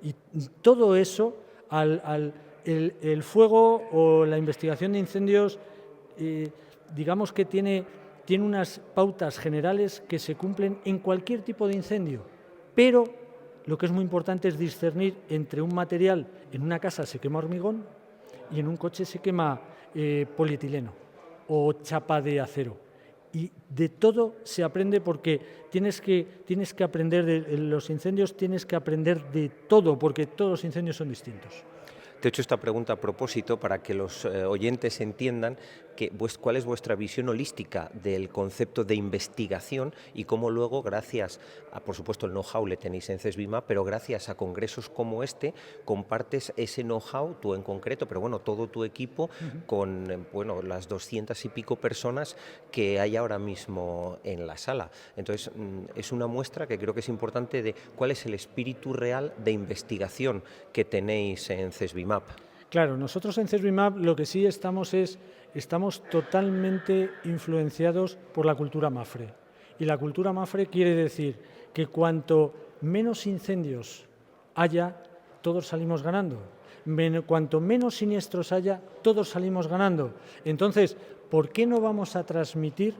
y todo eso, el fuego o la investigación de incendios, digamos que tiene unas pautas generales que se cumplen en cualquier tipo de incendio, pero lo que es muy importante es discernir entre un material, en una casa se quema hormigón y en un coche se quema polietileno o chapa de acero. Y de todo se aprende, porque tienes que aprender de los incendios, tienes que aprender de todo, porque todos los incendios son distintos. Te he hecho esta pregunta a propósito para que los oyentes entiendan cuál es vuestra visión holística del concepto de investigación y cómo luego, gracias a, por supuesto, el know-how le tenéis en CESBIMAP, pero gracias a congresos como este, compartes ese know-how, tú en concreto, pero bueno, todo tu equipo, con las 200 y pico personas que hay ahora mismo en la sala. Entonces, es una muestra que creo que es importante de cuál es el espíritu real de investigación que tenéis en CESBIMAP. Claro, nosotros en CESBIMAP lo que sí estamos totalmente influenciados por la cultura MAFRE. Y la cultura MAFRE quiere decir que cuanto menos incendios haya, todos salimos ganando. Cuanto menos siniestros haya, todos salimos ganando. Entonces, ¿por qué no vamos a transmitir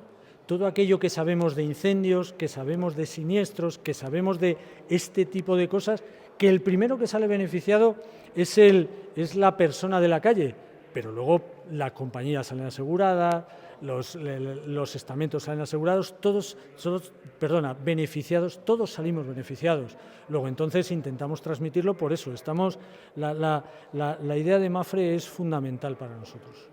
todo aquello que sabemos de incendios, que sabemos de siniestros, que sabemos de este tipo de cosas, que el primero que sale beneficiado es la persona de la calle, pero luego la compañía sale asegurada, los estamentos salen asegurados, beneficiados, todos salimos beneficiados. Luego entonces intentamos transmitirlo por eso. La idea de MAFRE es fundamental para nosotros.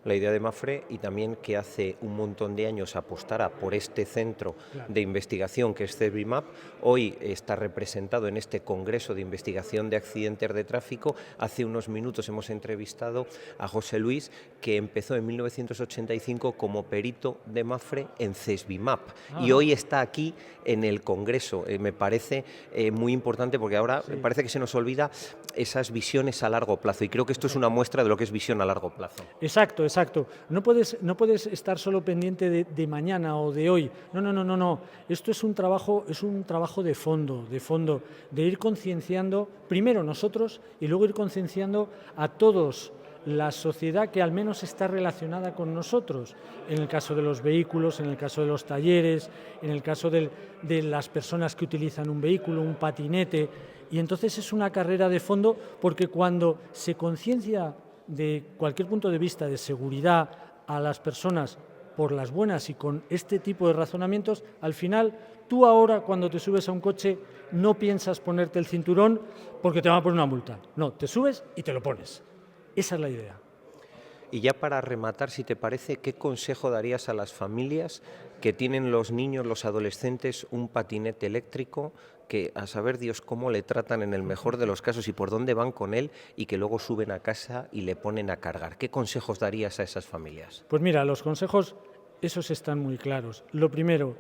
La idea de MAFRE, y también que hace un montón de años apostara por este centro de investigación que es CESBIMAP, hoy está representado en este Congreso de Investigación de Accidentes de Tráfico. Hace unos minutos hemos entrevistado a José Luis, que empezó en 1985 como perito de MAFRE en CESBIMAP y hoy está aquí en el Congreso. Me parece muy importante, porque ahora parece que se nos olvida esas visiones a largo plazo, y creo que esto es una muestra de lo que es visión a largo plazo. Exacto. No puedes estar solo pendiente de mañana o de hoy. No. Esto es un trabajo de fondo, de ir concienciando, primero nosotros, y luego ir concienciando a todos, la sociedad que al menos está relacionada con nosotros, en el caso de los vehículos, en el caso de los talleres, en el caso de las personas que utilizan un vehículo, un patinete. Y entonces es una carrera de fondo, porque cuando se conciencia de cualquier punto de vista de seguridad a las personas por las buenas y con este tipo de razonamientos, al final tú ahora cuando te subes a un coche no piensas ponerte el cinturón porque te van a poner una multa. No, te subes y te lo pones. Esa es la idea. Y ya para rematar, si te parece, ¿qué consejo darías a las familias que tienen los niños, los adolescentes, un patinete eléctrico, que a saber Dios cómo le tratan en el mejor de los casos y por dónde van con él, y que luego suben a casa y le ponen a cargar? ¿Qué consejos darías a esas familias? Pues mira, los consejos, esos están muy claros. Lo primero,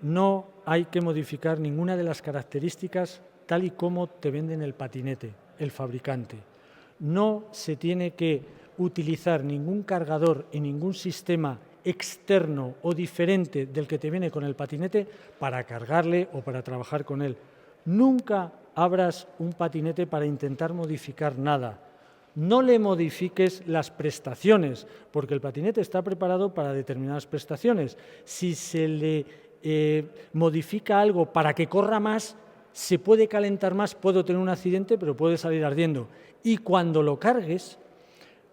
no hay que modificar ninguna de las características tal y como te venden el patinete, el fabricante. No se tiene que utilizar ningún cargador y ningún sistema externo o diferente del que te viene con el patinete para cargarle o para trabajar con él. Nunca abras un patinete para intentar modificar nada. No le modifiques las prestaciones, porque el patinete está preparado para determinadas prestaciones. Si se le modifica algo para que corra más, se puede calentar más, puede tener un accidente, pero puede salir ardiendo. Y cuando lo cargues,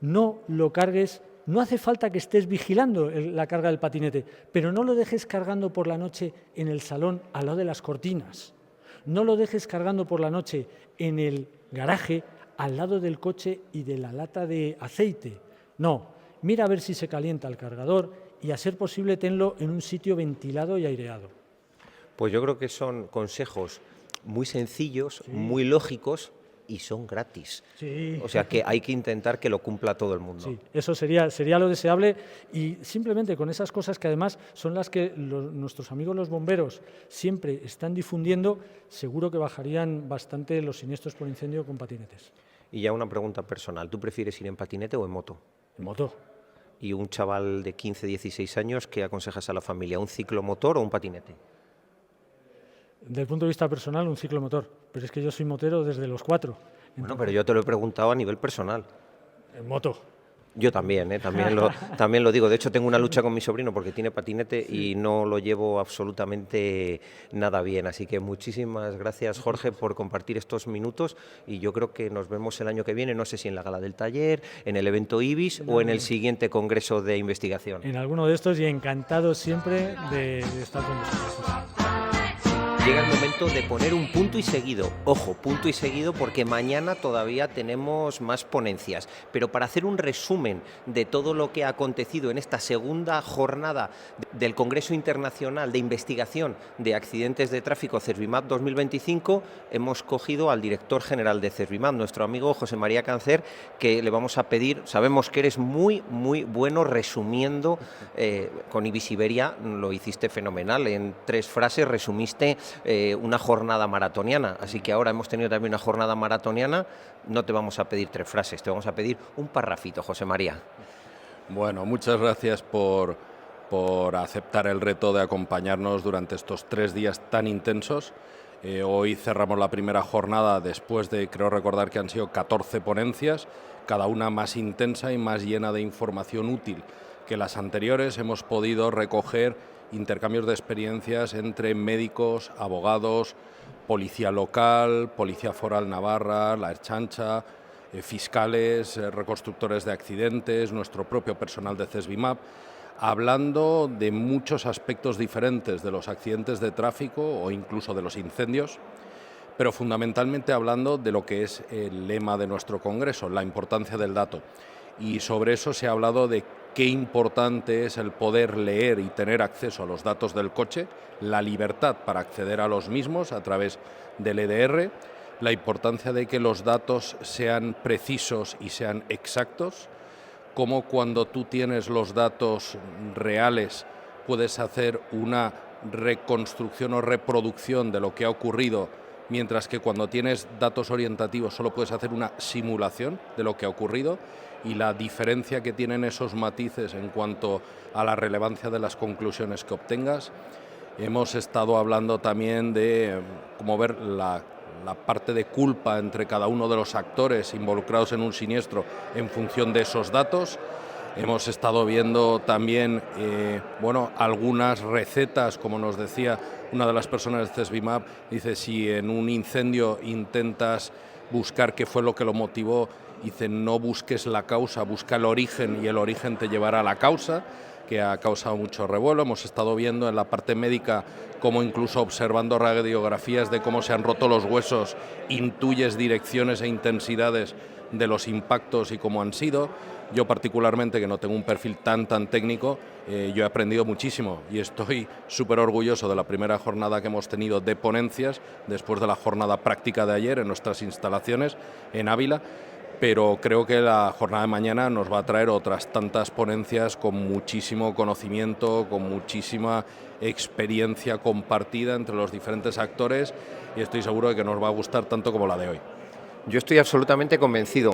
no lo cargues no hace falta que estés vigilando la carga del patinete, pero no lo dejes cargando por la noche en el salón al lado de las cortinas. No lo dejes cargando por la noche en el garaje al lado del coche y de la lata de aceite. No, mira a ver si se calienta el cargador y, a ser posible, tenlo en un sitio ventilado y aireado. Pues yo creo que son consejos muy sencillos, muy lógicos, y son gratis. Sí. O sea que hay que intentar que lo cumpla todo el mundo. Sí, eso sería lo deseable, y simplemente con esas cosas que además son las que nuestros amigos los bomberos siempre están difundiendo, seguro que bajarían bastante los siniestros por incendio con patinetes. Y ya una pregunta personal, ¿tú prefieres ir en patinete o en moto? En moto. Y un chaval de 15, 16 años, ¿qué aconsejas a la familia? ¿Un ciclomotor o un patinete? Desde el punto de vista personal, un ciclomotor, pero es que yo soy motero desde los 4. Entonces, bueno, pero yo te lo he preguntado a nivel personal. En moto. Yo también, también lo digo. De hecho, tengo una lucha con mi sobrino porque tiene patinete y no lo llevo absolutamente nada bien. Así que muchísimas gracias, Jorge, por compartir estos minutos, y yo creo que nos vemos el año que viene, no sé si en la gala del taller, en el evento IBIS o en el siguiente congreso de investigación. En alguno de estos, y encantado siempre de estar con vosotros. Llega el momento de poner un punto y seguido. Ojo, punto y seguido, porque mañana todavía tenemos más ponencias. Pero para hacer un resumen de todo lo que ha acontecido en esta segunda jornada del Congreso Internacional de Investigación de Accidentes de Tráfico CESBIMAP 2025, hemos cogido al director general de CESBIMAP, nuestro amigo José María Cáncer, que le vamos a pedir, sabemos que eres muy bueno resumiendo, con Ibis Iberia lo hiciste fenomenal, en 3 frases resumiste una jornada maratoniana, así que ahora hemos tenido también una jornada maratoniana, no te vamos a pedir 3 frases, te vamos a pedir un parrafito, José María. Bueno, muchas gracias por aceptar el reto de acompañarnos durante estos 3 días tan intensos. Hoy cerramos la primera jornada después de, creo recordar que han sido 14 ponencias, cada una más intensa y más llena de información útil que las anteriores. Hemos podido recoger intercambios de experiencias entre médicos, abogados, policía local, policía foral navarra, la Ertzaintza, fiscales, reconstructores de accidentes, nuestro propio personal de CESBIMAP, hablando de muchos aspectos diferentes de los accidentes de tráfico o incluso de los incendios, pero fundamentalmente hablando de lo que es el lema de nuestro congreso, la importancia del dato. Y sobre eso se ha hablado de qué importante es el poder leer y tener acceso a los datos del coche, la libertad para acceder a los mismos a través del EDR, la importancia de que los datos sean precisos y sean exactos, cómo cuando tú tienes los datos reales puedes hacer una reconstrucción o reproducción de lo que ha ocurrido, mientras que cuando tienes datos orientativos solo puedes hacer una simulación de lo que ha ocurrido, y la diferencia que tienen esos matices en cuanto a la relevancia de las conclusiones que obtengas. Hemos estado hablando también de cómo ver la parte de culpa entre cada uno de los actores involucrados en un siniestro en función de esos datos. Hemos estado viendo también algunas recetas, como nos decía una de las personas de CESBIMAP, dice, si en un incendio intentas buscar qué fue lo que lo motivó, dice, no busques la causa, busca el origen y el origen te llevará a la causa, que ha causado mucho revuelo. Hemos estado viendo en la parte médica cómo, incluso observando radiografías de cómo se han roto los huesos, intuyes direcciones e intensidades de los impactos y cómo han sido. Yo particularmente, que no tengo un perfil tan técnico, yo he aprendido muchísimo y estoy súper orgulloso de la primera jornada que hemos tenido de ponencias, después de la jornada práctica de ayer en nuestras instalaciones en Ávila. Pero creo que la jornada de mañana nos va a traer otras tantas ponencias con muchísimo conocimiento, con muchísima experiencia compartida entre los diferentes actores, y estoy seguro de que nos va a gustar tanto como la de hoy. Yo estoy absolutamente convencido.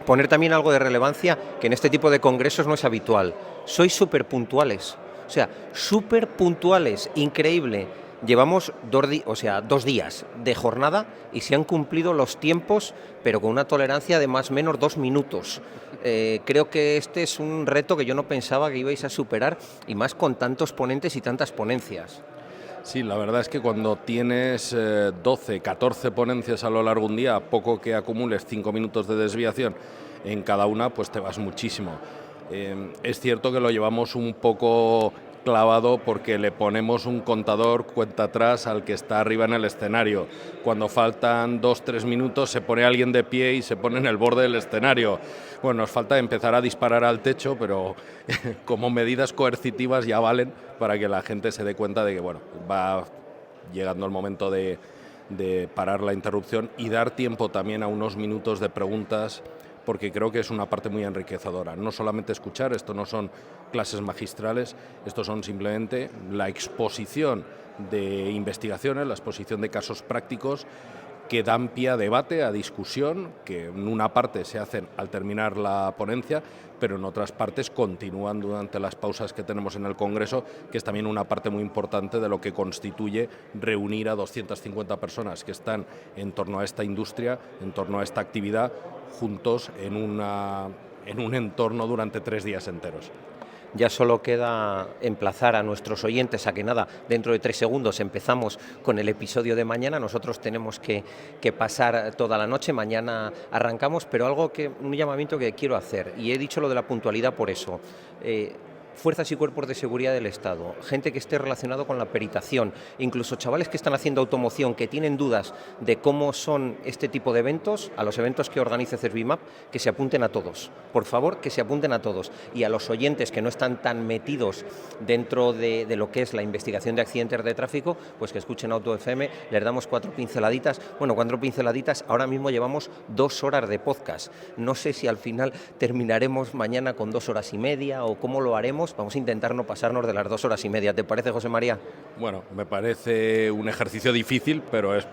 Poner también algo de relevancia, que en este tipo de congresos no es habitual. Sois súper puntuales, o sea, súper puntuales, increíble. Llevamos 2 días de jornada y se han cumplido los tiempos, pero con una tolerancia de más o menos 2 minutos. Creo que este es un reto que yo no pensaba que ibais a superar, y más con tantos ponentes y tantas ponencias. Sí, la verdad es que cuando tienes 12, 14 ponencias a lo largo de un día, a poco que acumules 5 minutos de desviación en cada una, pues te vas muchísimo. Es cierto que lo llevamos un poco clavado porque le ponemos un contador cuenta atrás al que está arriba en el escenario. Cuando faltan 2-3 minutos se pone alguien de pie y se pone en el borde del escenario. Bueno, nos falta empezar a disparar al techo, pero como medidas coercitivas ya valen para que la gente se dé cuenta de que bueno, va llegando el momento de parar la interrupción y dar tiempo también a unos minutos de preguntas, porque creo que es una parte muy enriquecedora. No solamente escuchar, esto no son clases magistrales, esto son simplemente la exposición de investigaciones, la exposición de casos prácticos que dan pie a debate, a discusión, que en una parte se hacen al terminar la ponencia, pero en otras partes continúan durante las pausas que tenemos en el Congreso, que es también una parte muy importante de lo que constituye reunir a 250 personas que están en torno a esta industria, en torno a esta actividad, juntos en un entorno durante 3 días enteros. Ya solo queda emplazar a nuestros oyentes a que nada, dentro de 3 segundos empezamos con el episodio de mañana. Nosotros tenemos que pasar toda la noche, mañana arrancamos, pero un llamamiento que quiero hacer, y he dicho lo de la puntualidad por eso. Fuerzas y cuerpos de seguridad del Estado, gente que esté relacionado con la peritación, incluso chavales que están haciendo automoción, que tienen dudas de cómo son este tipo de eventos, a los eventos que organice Cervimap, que se apunten a todos. Por favor, que se apunten a todos. Y a los oyentes que no están tan metidos dentro de lo que es la investigación de accidentes de tráfico, pues que escuchen Auto FM, les damos 4 pinceladitas. Bueno, 4 pinceladitas, ahora mismo llevamos 2 horas de podcast. No sé si al final terminaremos mañana con 2 horas y media o cómo lo haremos. Vamos a intentar no pasarnos de las 2 horas y media. ¿Te parece, José María? Bueno, me parece un ejercicio difícil, pero es